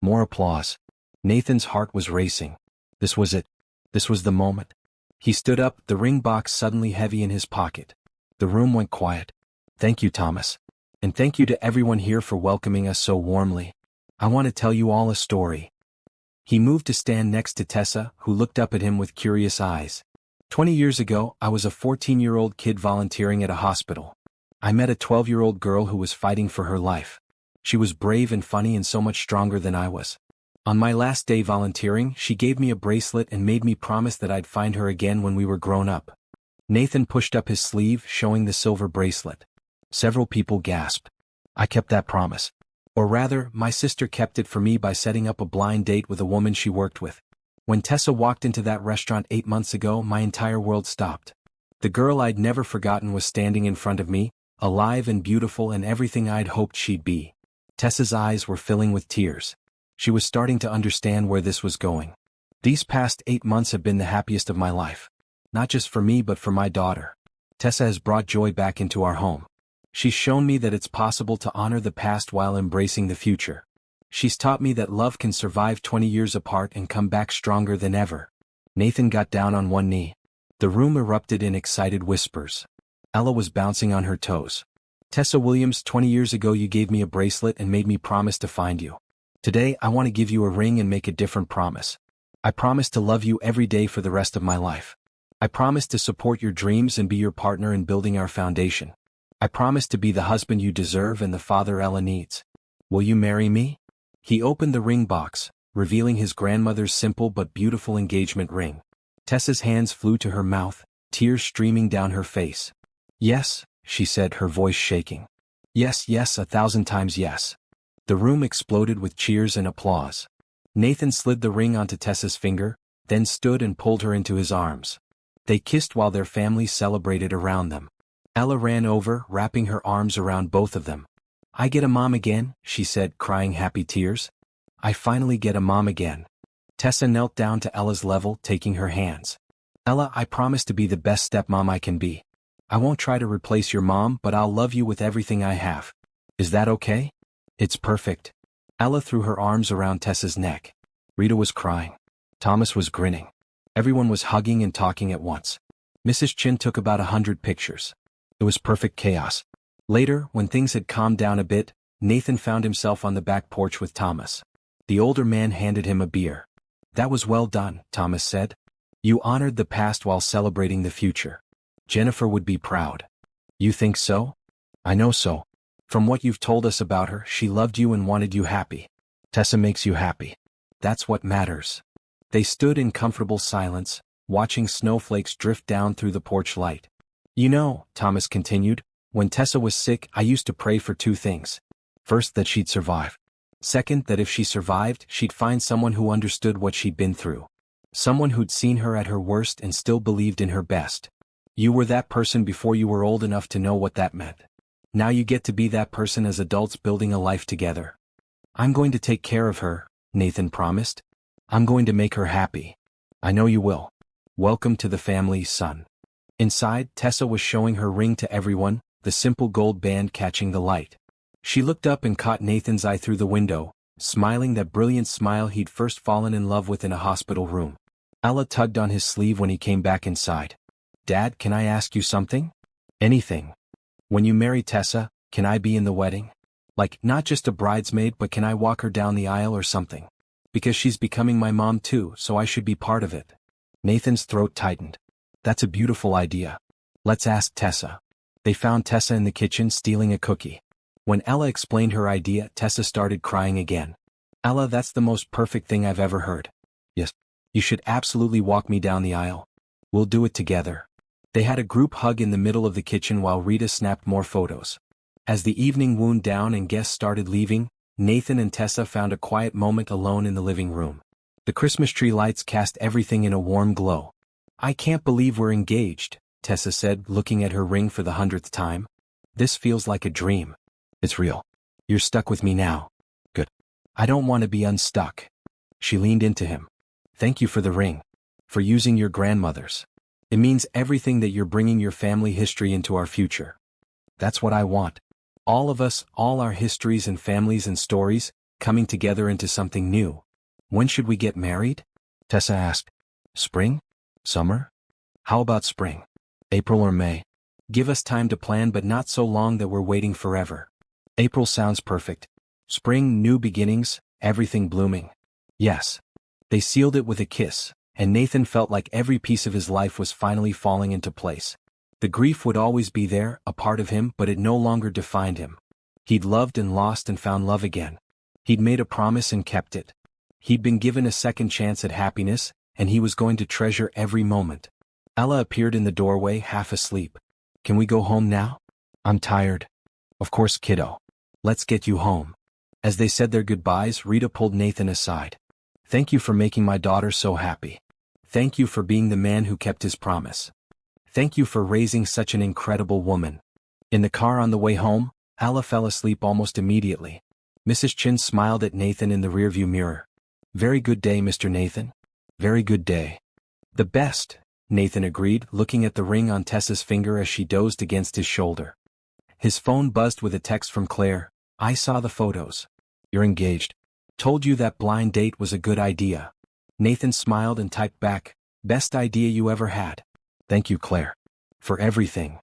More applause. Nathan's heart was racing. This was it. This was the moment. He stood up, the ring box suddenly heavy in his pocket. The room went quiet. "Thank you, Thomas. And thank you to everyone here for welcoming us so warmly. I want to tell you all a story." He moved to stand next to Tessa, who looked up at him with curious eyes. 20 years ago, I was a 14-year-old kid volunteering at a hospital. I met a 12-year-old girl who was fighting for her life. She was brave and funny and so much stronger than I was. On my last day volunteering, she gave me a bracelet and made me promise that I'd find her again when we were grown up. Nathan pushed up his sleeve, showing the silver bracelet. Several people gasped. "I kept that promise. Or rather, my sister kept it for me by setting up a blind date with a woman she worked with. When Tessa walked into that restaurant 8 months ago, my entire world stopped. The girl I'd never forgotten was standing in front of me, alive and beautiful and everything I'd hoped she'd be." Tessa's eyes were filling with tears. She was starting to understand where this was going. "These past 8 months have been the happiest of my life. Not just for me but for my daughter. Tessa has brought joy back into our home. She's shown me that it's possible to honor the past while embracing the future. She's taught me that love can survive 20 years apart and come back stronger than ever." Nathan got down on one knee. The room erupted in excited whispers. Ella was bouncing on her toes. "Tessa Williams, 20 years ago you gave me a bracelet and made me promise to find you. Today I want to give you a ring and make a different promise. I promise to love you every day for the rest of my life. I promise to support your dreams and be your partner in building our foundation. I promise to be the husband you deserve and the father Ella needs. Will you marry me?" He opened the ring box, revealing his grandmother's simple but beautiful engagement ring. Tessa's hands flew to her mouth, tears streaming down her face. "Yes," she said, her voice shaking. Yes, yes, 1,000 times yes. The room exploded with cheers and applause. Nathan slid the ring onto Tessa's finger, then stood and pulled her into his arms. They kissed while their families celebrated around them. Ella ran over, wrapping her arms around both of them. I get a mom again, she said, crying happy tears. I finally get a mom again. Tessa knelt down to Ella's level, taking her hands. Ella, I promise to be the best stepmom I can be. I won't try to replace your mom, but I'll love you with everything I have. Is that okay? It's perfect. Ella threw her arms around Tessa's neck. Rita was crying. Thomas was grinning. Everyone was hugging and talking at once. Mrs. Chin took about 100 pictures. It was perfect chaos. Later, when things had calmed down a bit, Nathan found himself on the back porch with Thomas. The older man handed him a beer. That was well done, Thomas said. You honored the past while celebrating the future. Jennifer would be proud. You think so? I know so. From what you've told us about her, she loved you and wanted you happy. Tessa makes you happy. That's what matters. They stood in comfortable silence, watching snowflakes drift down through the porch light. You know, Thomas continued, when Tessa was sick, I used to pray for two things. First, that she'd survive. Second, that if she survived, she'd find someone who understood what she'd been through. Someone who'd seen her at her worst and still believed in her best. You were that person before you were old enough to know what that meant. Now you get to be that person as adults building a life together. I'm going to take care of her, Nathan promised. I'm going to make her happy. I know you will. Welcome to the family, son. Inside, Tessa was showing her ring to everyone, the simple gold band catching the light. She looked up and caught Nathan's eye through the window, smiling that brilliant smile he'd first fallen in love with in a hospital room. Ella tugged on his sleeve when he came back inside. Dad, can I ask you something? Anything. When you marry Tessa, can I be in the wedding? Like, not just a bridesmaid, but can I walk her down the aisle or something? Because she's becoming my mom too, so I should be part of it. Nathan's throat tightened. That's a beautiful idea. Let's ask Tessa. They found Tessa in the kitchen stealing a cookie. When Ella explained her idea, Tessa started crying again. Ella, that's the most perfect thing I've ever heard. Yes. You should absolutely walk me down the aisle. We'll do it together. They had a group hug in the middle of the kitchen while Rita snapped more photos. As the evening wound down and guests started leaving, Nathan and Tessa found a quiet moment alone in the living room. The Christmas tree lights cast everything in a warm glow. I can't believe we're engaged, Tessa said, looking at her ring for the 100th time. This feels like a dream. It's real. You're stuck with me now. Good. I don't want to be unstuck. She leaned into him. Thank you for the ring. For using your grandmother's. It means everything that you're bringing your family history into our future. That's what I want. All of us, all our histories and families and stories, coming together into something new. When should we get married? Tessa asked. Spring? Summer? How about spring? April or May? Give us time to plan, but not so long that we're waiting forever. April sounds perfect. Spring, new beginnings, everything blooming. Yes. They sealed it with a kiss, and Nathan felt like every piece of his life was finally falling into place. The grief would always be there, a part of him, but it no longer defined him. He'd loved and lost and found love again. He'd made a promise and kept it. He'd been given a second chance at happiness, and he was going to treasure every moment. Ella appeared in the doorway, half asleep. Can we go home now? I'm tired. Of course, kiddo. Let's get you home. As they said their goodbyes, Rita pulled Nathan aside. Thank you for making my daughter so happy. Thank you for being the man who kept his promise. Thank you for raising such an incredible woman. In the car on the way home, Ella fell asleep almost immediately. Mrs. Chin smiled at Nathan in the rearview mirror. Very good day, Mr. Nathan. Very good day. The best, Nathan agreed, looking at the ring on Tessa's finger as she dozed against his shoulder. His phone buzzed with a text from Claire. I saw the photos. You're engaged. Told you that blind date was a good idea. Nathan smiled and typed back, best idea you ever had. Thank you, Claire. For everything.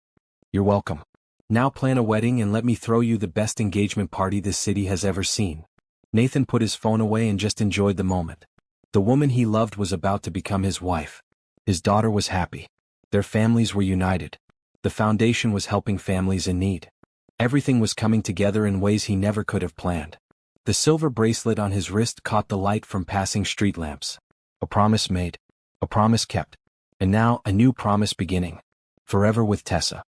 You're welcome. Now plan a wedding and let me throw you the best engagement party this city has ever seen. Nathan put his phone away and just enjoyed the moment. The woman he loved was about to become his wife. His daughter was happy. Their families were united. The foundation was helping families in need. Everything was coming together in ways he never could have planned. The silver bracelet on his wrist caught the light from passing street lamps. A promise made. A promise kept. And now, a new promise beginning. Forever with Tessa.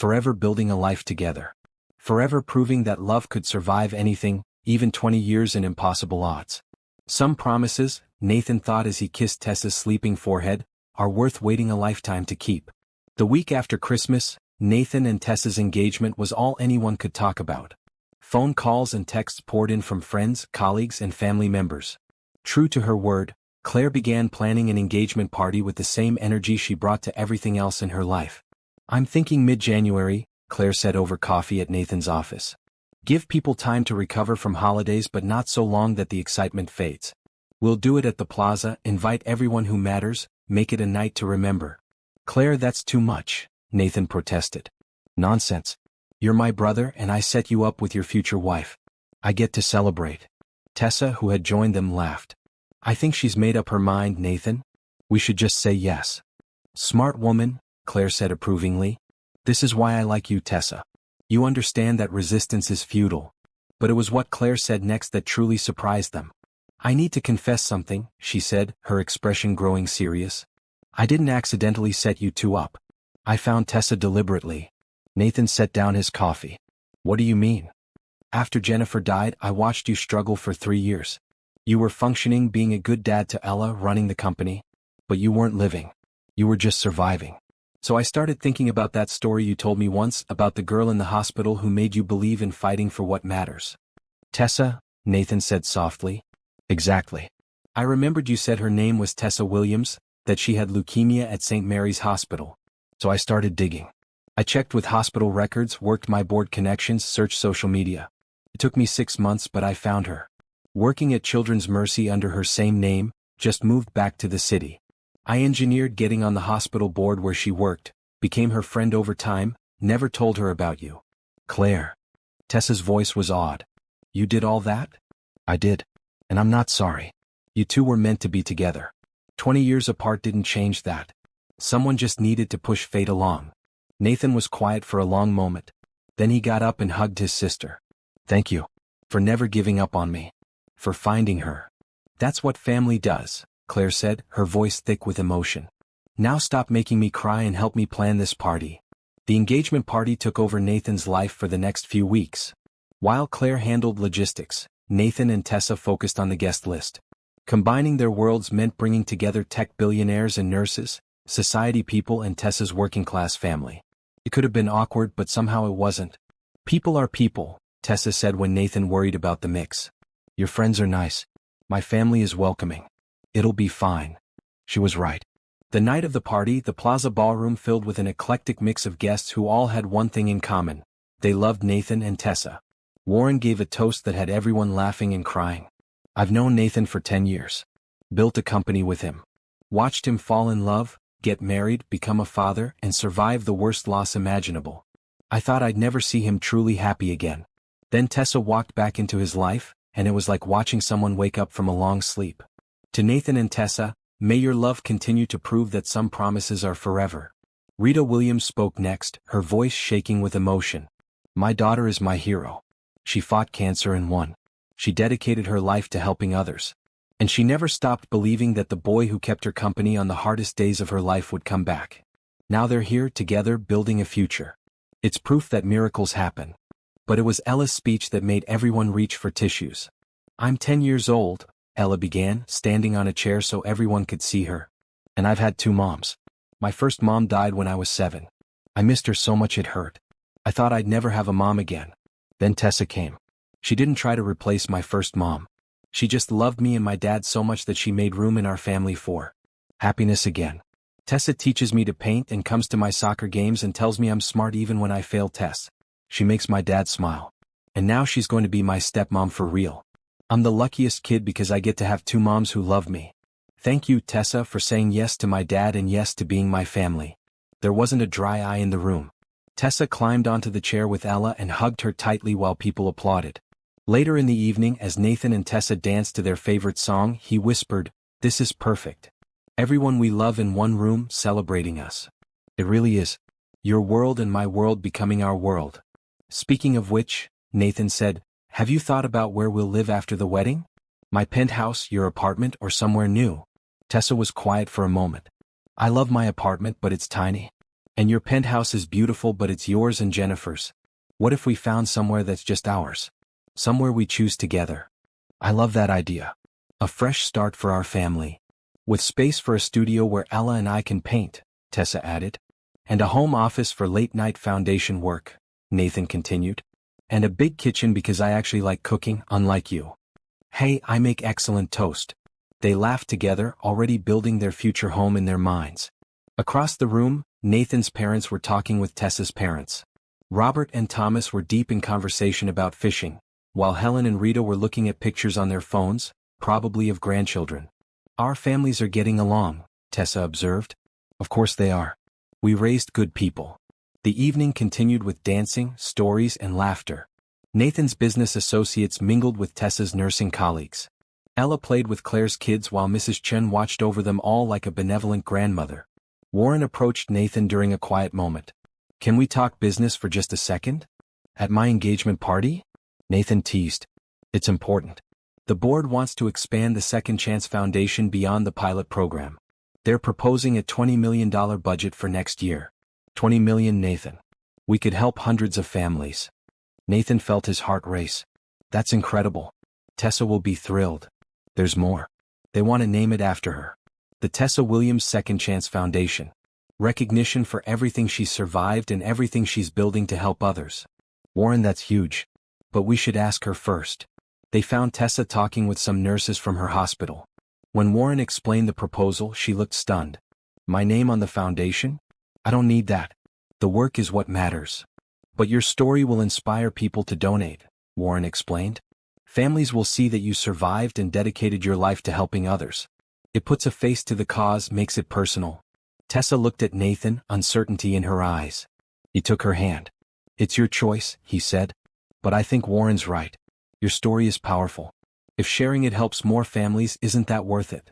forever building a life together. Forever proving that love could survive anything, even 20 years in impossible odds. Some promises, Nathan thought as he kissed Tessa's sleeping forehead, are worth waiting a lifetime to keep. The week after Christmas, Nathan and Tessa's engagement was all anyone could talk about. Phone calls and texts poured in from friends, colleagues, and family members. True to her word, Claire began planning an engagement party with the same energy she brought to everything else in her life. "I'm thinking mid-January," Claire said over coffee at Nathan's office. "Give people time to recover from holidays but not so long that the excitement fades. We'll do it at the plaza, invite everyone who matters, make it a night to remember." "Claire, that's too much," Nathan protested. "Nonsense. You're my brother and I set you up with your future wife. I get to celebrate." Tessa, who had joined them, laughed. "I think she's made up her mind, Nathan. We should just say yes." "Smart woman," Claire said approvingly. "This is why I like you, Tessa. You understand that resistance is futile." But it was what Claire said next that truly surprised them. "I need to confess something," she said, her expression growing serious. "I didn't accidentally set you two up. I found Tessa deliberately." Nathan set down his coffee. "What do you mean?" "After Jennifer died, I watched you struggle for 3 years. You were functioning, being a good dad to Ella, running the company. But you weren't living. You were just surviving. So I started thinking about that story you told me once about the girl in the hospital who made you believe in fighting for what matters." "Tessa," Nathan said softly. "Exactly. I remembered you said her name was Tessa Williams, that she had leukemia at St. Mary's Hospital. So I started digging. I checked with hospital records, worked my board connections, searched social media. It took me 6 months, but I found her. Working at Children's Mercy under her same name, just moved back to the city. I engineered getting on the hospital board where she worked, became her friend over time, never told her about you." "Claire." Tessa's voice was awed. "You did all that?" "I did. And I'm not sorry. You two were meant to be together. 20 years apart didn't change that. Someone just needed to push fate along." Nathan was quiet for a long moment. Then he got up and hugged his sister. "Thank you. For never giving up on me. For finding her." "That's what family does," Claire said, her voice thick with emotion. "Now stop making me cry and help me plan this party." The engagement party took over Nathan's life for the next few weeks. While Claire handled logistics, Nathan and Tessa focused on the guest list. Combining their worlds meant bringing together tech billionaires and nurses, society people, and Tessa's working-class family. It could have been awkward, but somehow it wasn't. "People are people," Tessa said when Nathan worried about the mix. "Your friends are nice. My family is welcoming. It'll be fine." She was right. The night of the party, the plaza ballroom filled with an eclectic mix of guests who all had one thing in common. They loved Nathan and Tessa. Warren gave a toast that had everyone laughing and crying. "I've known Nathan for 10 years. Built a company with him. Watched him fall in love, get married, become a father, and survive the worst loss imaginable. I thought I'd never see him truly happy again." Then Tessa walked back into his life, and it was like watching someone wake up from a long sleep. To Nathan and Tessa, may your love continue to prove that some promises are forever. Rita Williams spoke next, her voice shaking with emotion. "My daughter is my hero. She fought cancer and won. She dedicated her life to helping others. And she never stopped believing that the boy who kept her company on the hardest days of her life would come back. Now they're here together, building a future. It's proof that miracles happen." But it was Ella's speech that made everyone reach for tissues. "I'm 10 years old," Ella began, standing on a chair so everyone could see her. "And I've had 2 moms. My first mom died when I was 7. I missed her so much it hurt. I thought I'd never have a mom again. Then Tessa came. She didn't try to replace my first mom. She just loved me and my dad so much that she made room in our family for happiness again. Tessa teaches me to paint and comes to my soccer games and tells me I'm smart even when I fail tests. She makes my dad smile. And now she's going to be my stepmom for real. I'm the luckiest kid because I get to have 2 moms who love me. Thank you, Tessa, for saying yes to my dad and yes to being my family." There wasn't a dry eye in the room. Tessa climbed onto the chair with Ella and hugged her tightly while people applauded. Later in the evening, as Nathan and Tessa danced to their favorite song, he whispered, "This is perfect. Everyone we love in one room, celebrating us. It really is. Your world and my world becoming our world." "Speaking of which," Nathan said, "have you thought about where we'll live after the wedding? My penthouse, your apartment, or somewhere new?" Tessa was quiet for a moment. "I love my apartment, but it's tiny. And your penthouse is beautiful, but it's yours and Jennifer's. What if we found somewhere that's just ours? Somewhere we choose together. I love that idea. A fresh start for our family. With space for a studio where Ella and I can paint, Tessa added. And a home office for late-night foundation work, Nathan continued. And a big kitchen because I actually like cooking, unlike you. Hey, I make excellent toast. They laughed together, already building their future home in their minds. Across the room, Nathan's parents were talking with Tessa's parents. Robert and Thomas were deep in conversation about fishing, while Helen and Rita were looking at pictures on their phones, probably of grandchildren. Our families are getting along, Tessa observed. Of course they are. We raised good people. The evening continued with dancing, stories, and laughter. Nathan's business associates mingled with Tessa's nursing colleagues. Ella played with Claire's kids while Mrs. Chen watched over them all like a benevolent grandmother. Warren approached Nathan during a quiet moment. Can we talk business for just a second? At my engagement party? Nathan teased. It's important. The board wants to expand the Second Chance Foundation beyond the pilot program. They're proposing a $20 million budget for next year. $20 million, Nathan. We could help hundreds of families. Nathan felt his heart race. That's incredible. Tessa will be thrilled. There's more. They want to name it after her. The Tessa Williams Second Chance Foundation. Recognition for everything she's survived and everything she's building to help others. Warren, that's huge. But we should ask her first. They found Tessa talking with some nurses from her hospital. When Warren explained the proposal, she looked stunned. My name on the foundation? I don't need that. The work is what matters. But your story will inspire people to donate, Warren explained. Families will see that you survived and dedicated your life to helping others. It puts a face to the cause, makes it personal. Tessa looked at Nathan, uncertainty in her eyes. He took her hand. It's your choice, he said. But I think Warren's right. Your story is powerful. If sharing it helps more families, isn't that worth it?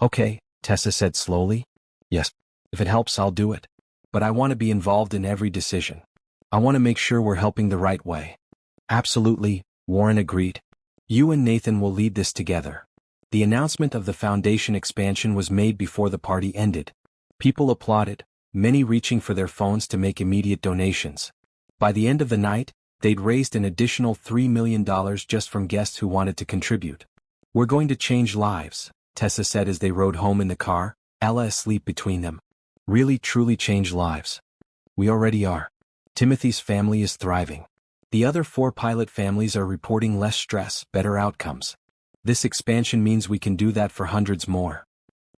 Okay, Tessa said slowly. Yes, if it helps, I'll do it. But I want to be involved in every decision. I want to make sure we're helping the right way. Absolutely, Warren agreed. You and Nathan will lead this together. The announcement of the foundation expansion was made before the party ended. People applauded, many reaching for their phones to make immediate donations. By the end of the night, they'd raised an additional $3 million just from guests who wanted to contribute. We're going to change lives, Tessa said as they rode home in the car, Ella asleep between them. Really truly change lives. We already are. Timothy's family is thriving. The other 4 pilot families are reporting less stress, better outcomes. This expansion means we can do that for hundreds more.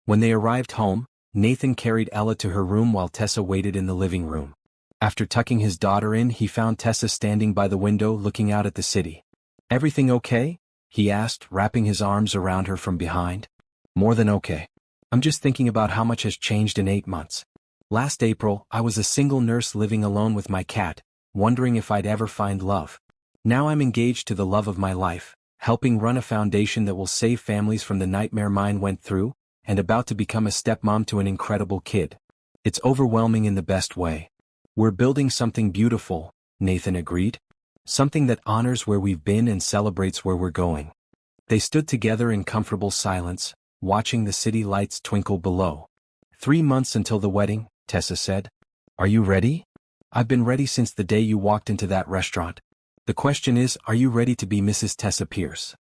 When they arrived home, Nathan carried Ella to her room while Tessa waited in the living room. After tucking his daughter in, he found Tessa standing by the window looking out at the city. Everything okay? He asked, wrapping his arms around her from behind. More than okay. I'm just thinking about how much has changed in 8 months. Last April, I was a single nurse living alone with my cat, wondering if I'd ever find love. Now I'm engaged to the love of my life, helping run a foundation that will save families from the nightmare mine went through, and about to become a stepmom to an incredible kid. It's overwhelming in the best way. We're building something beautiful, Nathan agreed. Something that honors where we've been and celebrates where we're going. They stood together in comfortable silence, watching the city lights twinkle below. 3 months until the wedding, Tessa said. Are you ready? I've been ready since the day you walked into that restaurant. The question is, are you ready to be Mrs. Tessa Pierce?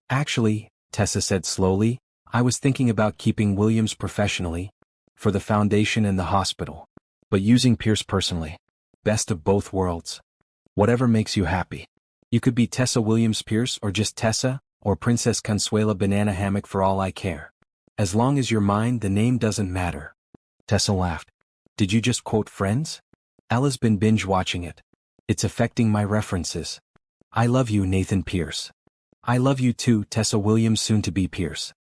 Actually, Tessa said slowly, I was thinking about keeping Williams professionally, for the foundation and the hospital, but using Pierce personally. Best of both worlds. Whatever makes you happy. You could be Tessa Williams Pierce or just Tessa, or Princess Consuela Banana Hammock for all I care. As long as you're mine, the name doesn't matter. Tessa laughed. Did you just quote Friends? Ella's been binge-watching it. It's affecting my references. I love you, Nathan Pierce. I love you too, Tessa Williams, soon-to-be Pierce.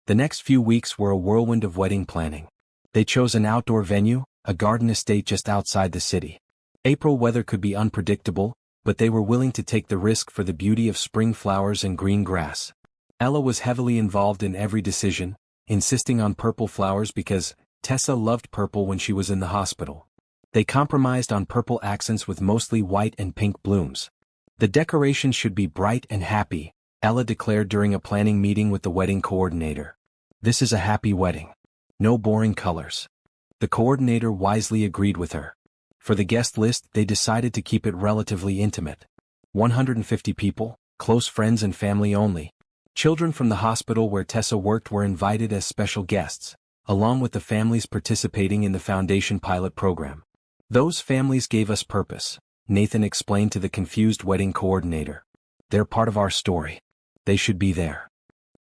The next few weeks were a whirlwind of wedding planning. They chose an outdoor venue, a garden estate just outside the city. April weather could be unpredictable, but they were willing to take the risk for the beauty of spring flowers and green grass. Ella was heavily involved in every decision, insisting on purple flowers because Tessa loved purple when she was in the hospital. They compromised on purple accents with mostly white and pink blooms. The decorations should be bright and happy, Ella declared during a planning meeting with the wedding coordinator. This is a happy wedding. No boring colors. The coordinator wisely agreed with her. For the guest list, they decided to keep it relatively intimate. 150 people, close friends and family only. Children from the hospital where Tessa worked were invited as special guests, along with the families participating in the Foundation pilot program. Those families gave us purpose, Nathan explained to the confused wedding coordinator. They're part of our story. They should be there.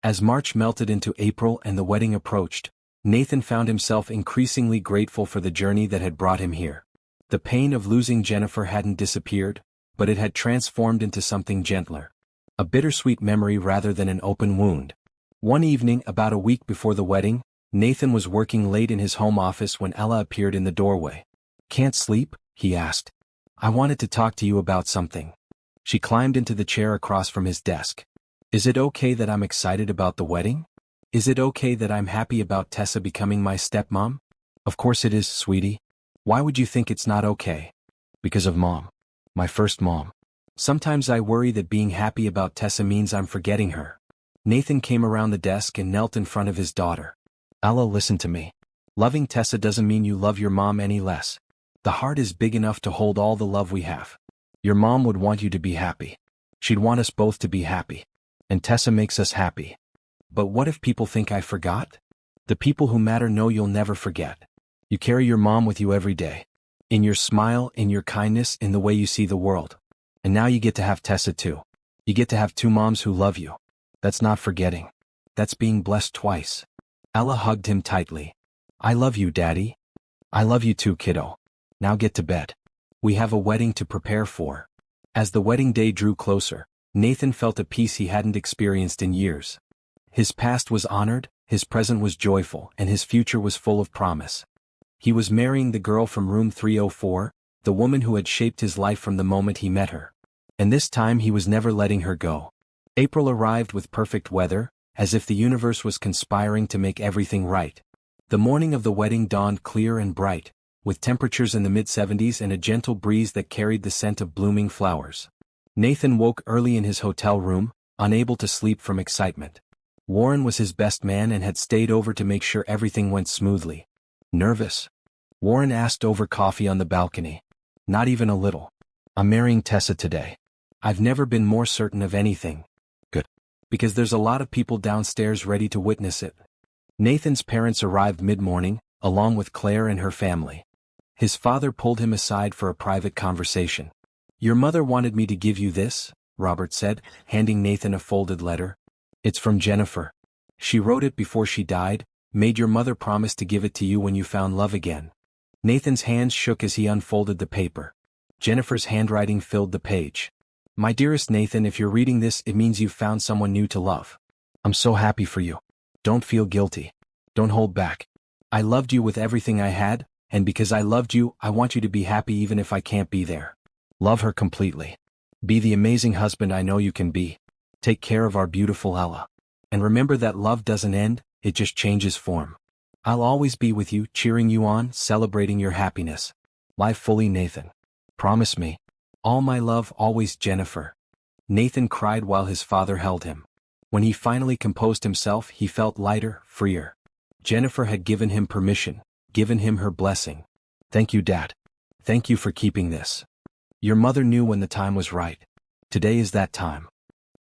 As March melted into April and the wedding approached, Nathan found himself increasingly grateful for the journey that had brought him here. The pain of losing Jennifer hadn't disappeared, but it had transformed into something gentler. A bittersweet memory rather than an open wound. One evening, about a week before the wedding, Nathan was working late in his home office when Ella appeared in the doorway. "Can't sleep?" he asked. "I wanted to talk to you about something." She climbed into the chair across from his desk. "Is it okay that I'm excited about the wedding? Is it okay that I'm happy about Tessa becoming my stepmom?" "Of course it is, sweetie. Why would you think it's not okay?" "Because of Mom. My first mom. Sometimes I worry that being happy about Tessa means I'm forgetting her." Nathan came around the desk and knelt in front of his daughter. "Ella, listen to me. Loving Tessa doesn't mean you love your mom any less. The heart is big enough to hold all the love we have. Your mom would want you to be happy. She'd want us both to be happy. And Tessa makes us happy. But what if people think I forgot? The people who matter know you'll never forget. You carry your mom with you every day. In your smile, in your kindness, in the way you see the world. And now you get to have Tessa too. You get to have two moms who love you. That's not forgetting. That's being blessed twice." Ella hugged him tightly. "I love you, Daddy. I love you too, kiddo. Now get to bed. We have a wedding to prepare for." As the wedding day drew closer, Nathan felt a peace he hadn't experienced in years. His past was honored, his present was joyful, and his future was full of promise. He was marrying the girl from room 304, the woman who had shaped his life from the moment he met her. And this time he was never letting her go. April arrived with perfect weather, as if the universe was conspiring to make everything right. The morning of the wedding dawned clear and bright, with temperatures in the mid-70s and a gentle breeze that carried the scent of blooming flowers. Nathan woke early in his hotel room, unable to sleep from excitement. Warren was his best man and had stayed over to make sure everything went smoothly. "Nervous?" Warren asked over coffee on the balcony. "Not even a little. I'm marrying Tessa today. I've never been more certain of anything." "Good. Because there's a lot of people downstairs ready to witness it." Nathan's parents arrived mid-morning, along with Claire and her family. His father pulled him aside for a private conversation. "Your mother wanted me to give you this," Robert said, handing Nathan a folded letter. "It's from Jennifer. She wrote it before she died, made your mother promise to give it to you when you found love again." Nathan's hands shook as he unfolded the paper. Jennifer's handwriting filled the page. "My dearest Nathan, if you're reading this, it means you've found someone new to love. I'm so happy for you. Don't feel guilty. Don't hold back. I loved you with everything I had, and because I loved you, I want you to be happy even if I can't be there. Love her completely. Be the amazing husband I know you can be. Take care of our beautiful Ella. And remember that love doesn't end, it just changes form. I'll always be with you, cheering you on, celebrating your happiness. Live fully, Nathan. Promise me. All my love, always, Jennifer." Nathan cried while his father held him. When he finally composed himself, he felt lighter, freer. Jennifer had given him permission, given him her blessing. "Thank you, Dad. Thank you for keeping this. Your mother knew when the time was right. Today is that time."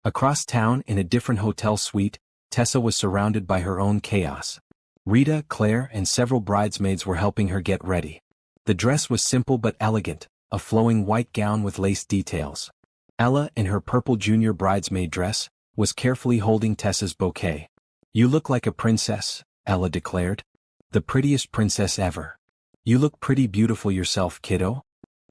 Across town, in a different hotel suite, Tessa was surrounded by her own chaos. Rita, Claire, and several bridesmaids were helping her get ready. The dress was simple but elegant, a flowing white gown with lace details. Ella, in her purple junior bridesmaid dress, was carefully holding Tessa's bouquet. "You look like a princess," Ella declared. "The prettiest princess ever. You look pretty beautiful yourself, kiddo."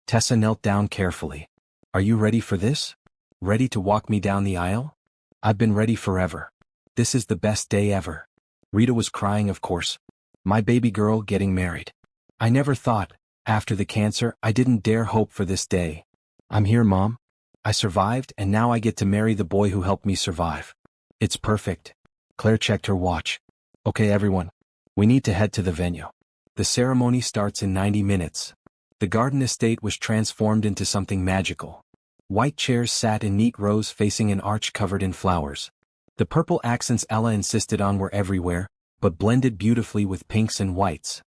Tessa knelt down carefully. "Are you ready for this? Ready to walk me down the aisle?" "I've been ready forever. This is the best day ever." Rita was crying, of course. "My baby girl getting married. I never thought, after the cancer, I didn't dare hope for this day. I'm here, Mom. I survived, and now I get to marry the boy who helped me survive. It's perfect." Claire checked her watch. "Okay, everyone. We need to head to the venue. The ceremony starts in 90 minutes. The garden estate was transformed into something magical. White chairs sat in neat rows facing an arch covered in flowers. The purple accents Ella insisted on were everywhere, but blended beautifully with pinks and whites.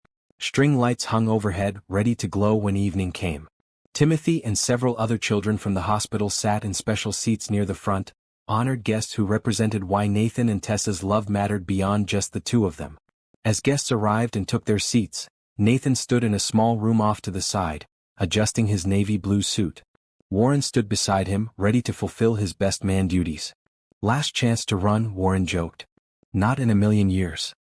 String lights hung overhead, ready to glow when evening came. Timothy and several other children from the hospital sat in special seats near the front, honored guests who represented why Nathan and Tessa's love mattered beyond just the two of them. As guests arrived and took their seats, Nathan stood in a small room off to the side, adjusting his navy blue suit. Warren stood beside him, ready to fulfill his best man duties. "Last chance to run," Warren joked. "Not in a million years."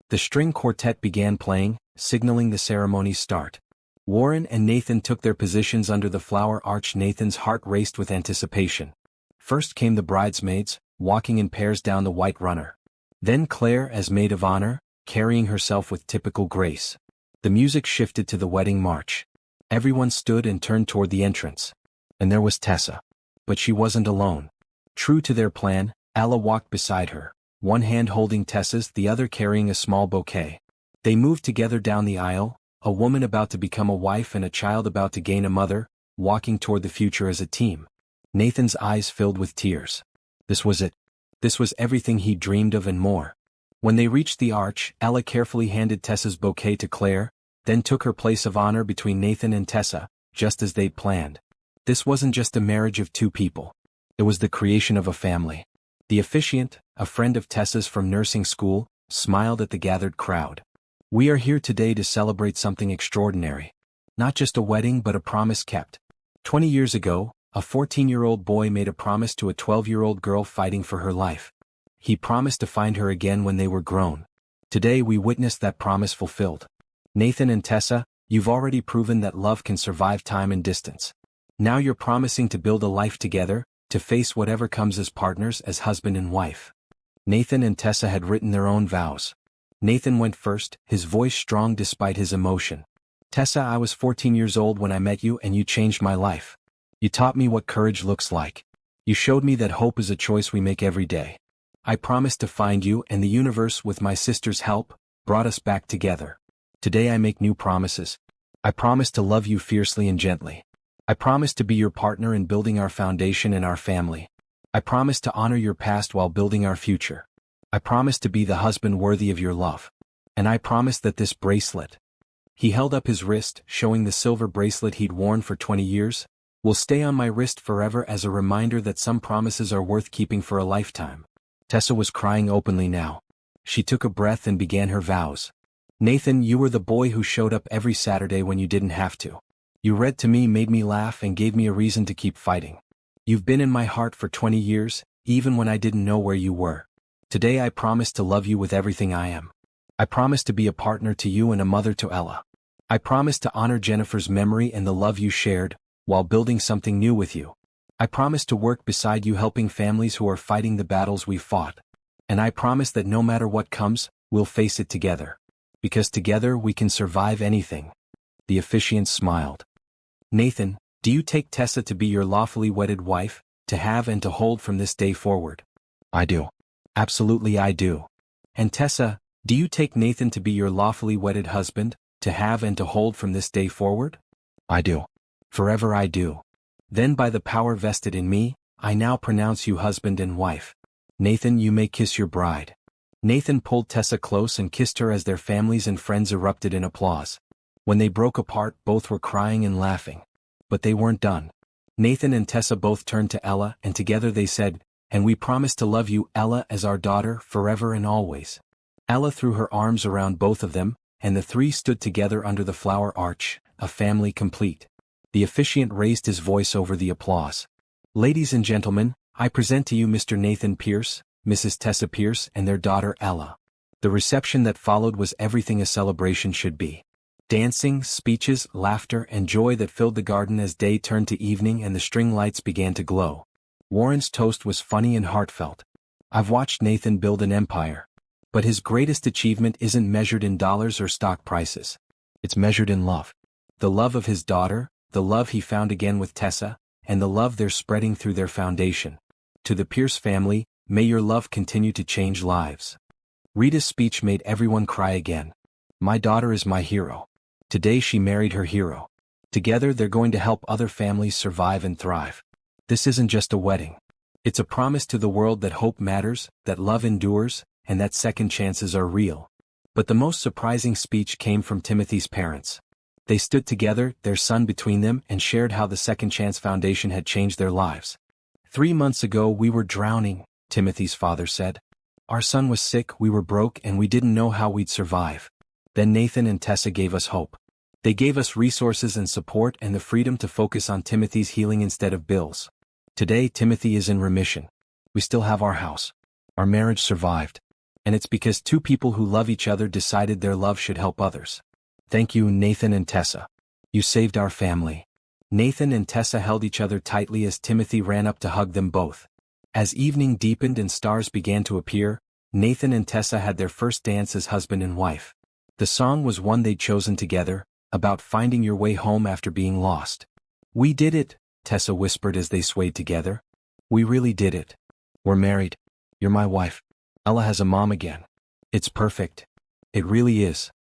The string quartet began playing, signaling the ceremony's start. Warren and Nathan took their positions under the flower arch. Nathan's heart raced with anticipation. First came the bridesmaids, walking in pairs down the white runner. Then Claire as maid of honor, carrying herself with typical grace. The music shifted to the wedding march. Everyone stood and turned toward the entrance. And there was Tessa. But she wasn't alone. True to their plan, Ella walked beside her, one hand holding Tessa's, the other carrying a small bouquet. They moved together down the aisle, a woman about to become a wife and a child about to gain a mother, walking toward the future as a team. Nathan's eyes filled with tears. This was it. This was everything he dreamed of and more. When they reached the arch, Ella carefully handed Tessa's bouquet to Claire, then took her place of honor between Nathan and Tessa, just as they'd planned. This wasn't just a marriage of two people. It was the creation of a family. The officiant, a friend of Tessa's from nursing school, smiled at the gathered crowd. "We are here today to celebrate something extraordinary. Not just a wedding but a promise kept. 20 years ago, a 14-year-old boy made a promise to a 12-year-old girl fighting for her life. He promised to find her again when they were grown. Today we witnessed that promise fulfilled. Nathan and Tessa, you've already proven that love can survive time and distance. Now you're promising to build a life together, to face whatever comes as partners, as husband and wife." Nathan and Tessa had written their own vows. Nathan went first, his voice strong despite his emotion. "Tessa, I was 14 years old when I met you and you changed my life. You taught me what courage looks like. You showed me that hope is a choice we make every day. I promised to find you, and the universe, with my sister's help, brought us back together. Today I make new promises. I promise to love you fiercely and gently. I promise to be your partner in building our foundation and our family. I promise to honor your past while building our future. I promise to be the husband worthy of your love. And I promise that this bracelet," he held up his wrist, showing the silver bracelet he'd worn for 20 years, "will stay on my wrist forever as a reminder that some promises are worth keeping for a lifetime." Tessa was crying openly now. She took a breath and began her vows. "Nathan, you were the boy who showed up every Saturday when you didn't have to. You read to me, made me laugh, and gave me a reason to keep fighting. You've been in my heart for 20 years, even when I didn't know where you were. Today I promise to love you with everything I am. I promise to be a partner to you and a mother to Ella. I promise to honor Jennifer's memory and the love you shared, while building something new with you. I promise to work beside you helping families who are fighting the battles we fought. And I promise that no matter what comes, we'll face it together. Because together we can survive anything." The officiant smiled. "Nathan, do you take Tessa to be your lawfully wedded wife, to have and to hold from this day forward?" "I do. Absolutely I do." "And Tessa, do you take Nathan to be your lawfully wedded husband, to have and to hold from this day forward?" "I do. Forever I do." "Then by the power vested in me, I now pronounce you husband and wife. Nathan, you may kiss your bride." Nathan pulled Tessa close and kissed her as their families and friends erupted in applause. When they broke apart, both were crying and laughing. But they weren't done. Nathan and Tessa both turned to Ella, and together they said, "And we promise to love you, Ella, as our daughter, forever and always." Ella threw her arms around both of them, and the three stood together under the flower arch, a family complete. The officiant raised his voice over the applause. "Ladies and gentlemen, I present to you Mr. Nathan Pierce, Mrs. Tessa Pierce, and their daughter Ella." The reception that followed was everything a celebration should be. Dancing, speeches, laughter, and joy that filled the garden as day turned to evening and the string lights began to glow. Warren's toast was funny and heartfelt. "I've watched Nathan build an empire. But his greatest achievement isn't measured in dollars or stock prices. It's measured in love. The love of his daughter, the love he found again with Tessa, and the love they're spreading through their foundation. To the Pierce family, may your love continue to change lives." Rita's speech made everyone cry again. "My daughter is my hero. Today she married her hero. Together they're going to help other families survive and thrive. This isn't just a wedding. It's a promise to the world that hope matters, that love endures, and that second chances are real." But the most surprising speech came from Timothy's parents. They stood together, their son between them, and shared how the Second Chance Foundation had changed their lives. 3 months ago we were drowning, Timothy's father said. Our son was sick, we were broke, and we didn't know how we'd survive. Then Nathan and Tessa gave us hope. They gave us resources and support and the freedom to focus on Timothy's healing instead of Bill's. Today Timothy is in remission. We still have our house. Our marriage survived. And it's because 2 people who love each other decided their love should help others. Thank you, Nathan and Tessa. You saved our family. Nathan and Tessa held each other tightly as Timothy ran up to hug them both. As evening deepened and stars began to appear, Nathan and Tessa had their first dance as husband and wife. The song was one they'd chosen together, about finding your way home after being lost. We did it, Tessa whispered as they swayed together. We really did it. We're married. You're my wife. Ella has a mom again. It's perfect. It really is.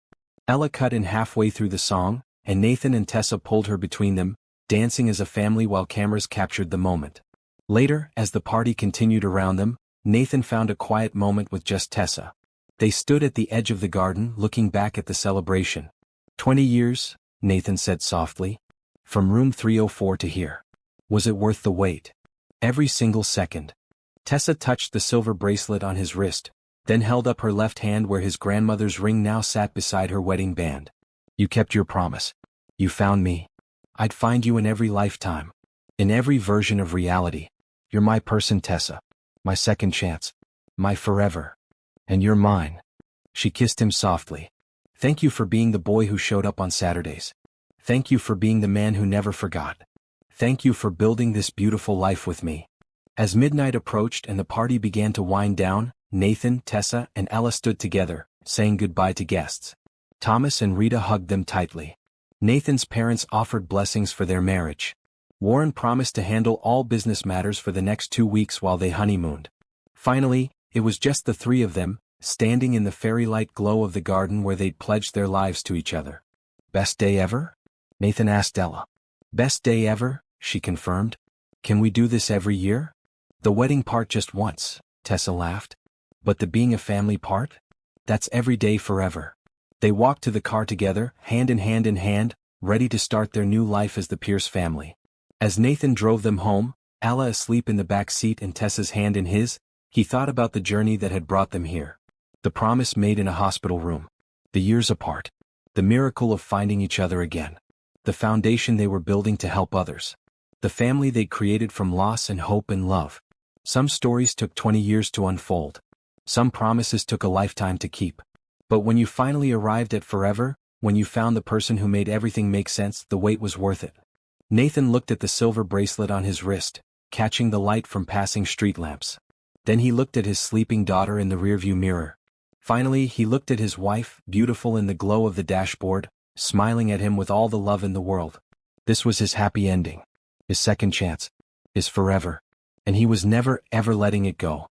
Ella cut in halfway through the song, and Nathan and Tessa pulled her between them, dancing as a family while cameras captured the moment. Later, as the party continued around them, Nathan found a quiet moment with just Tessa. They stood at the edge of the garden looking back at the celebration. 20 years, Nathan said softly. From room 304 to here. Was it worth the wait? Every single second. Tessa touched the silver bracelet on his wrist, then held up her left hand where his grandmother's ring now sat beside her wedding band. You kept your promise. You found me. I'd find you in every lifetime. In every version of reality. You're my person, Tessa. My second chance. My forever. And you're mine. She kissed him softly. Thank you for being the boy who showed up on Saturdays. Thank you for being the man who never forgot. Thank you for building this beautiful life with me. As midnight approached and the party began to wind down, Nathan, Tessa, and Ella stood together, saying goodbye to guests. Thomas and Rita hugged them tightly. Nathan's parents offered blessings for their marriage. Warren promised to handle all business matters for the next 2 weeks while they honeymooned. Finally, it was just the 3 of them, standing in the fairy-light glow of the garden where they'd pledged their lives to each other. Best day ever? Nathan asked Ella. Best day ever, she confirmed. Can we do this every year? The wedding part just once, Tessa laughed. But the being a family part? That's every day forever. They walked to the car together, hand in hand, ready to start their new life as the Pierce family. As Nathan drove them home, Ella asleep in the back seat and Tessa's hand in his, he thought about the journey that had brought them here. The promise made in a hospital room. The years apart. The miracle of finding each other again. The foundation they were building to help others. The family they created from loss and hope and love. Some stories took 20 years to unfold. Some promises took a lifetime to keep. But when you finally arrived at forever, when you found the person who made everything make sense, the wait was worth it. Nathan looked at the silver bracelet on his wrist, catching the light from passing street lamps. Then he looked at his sleeping daughter in the rearview mirror. Finally, he looked at his wife, beautiful in the glow of the dashboard, smiling at him with all the love in the world. This was his happy ending. His second chance. His forever. And he was never, ever letting it go.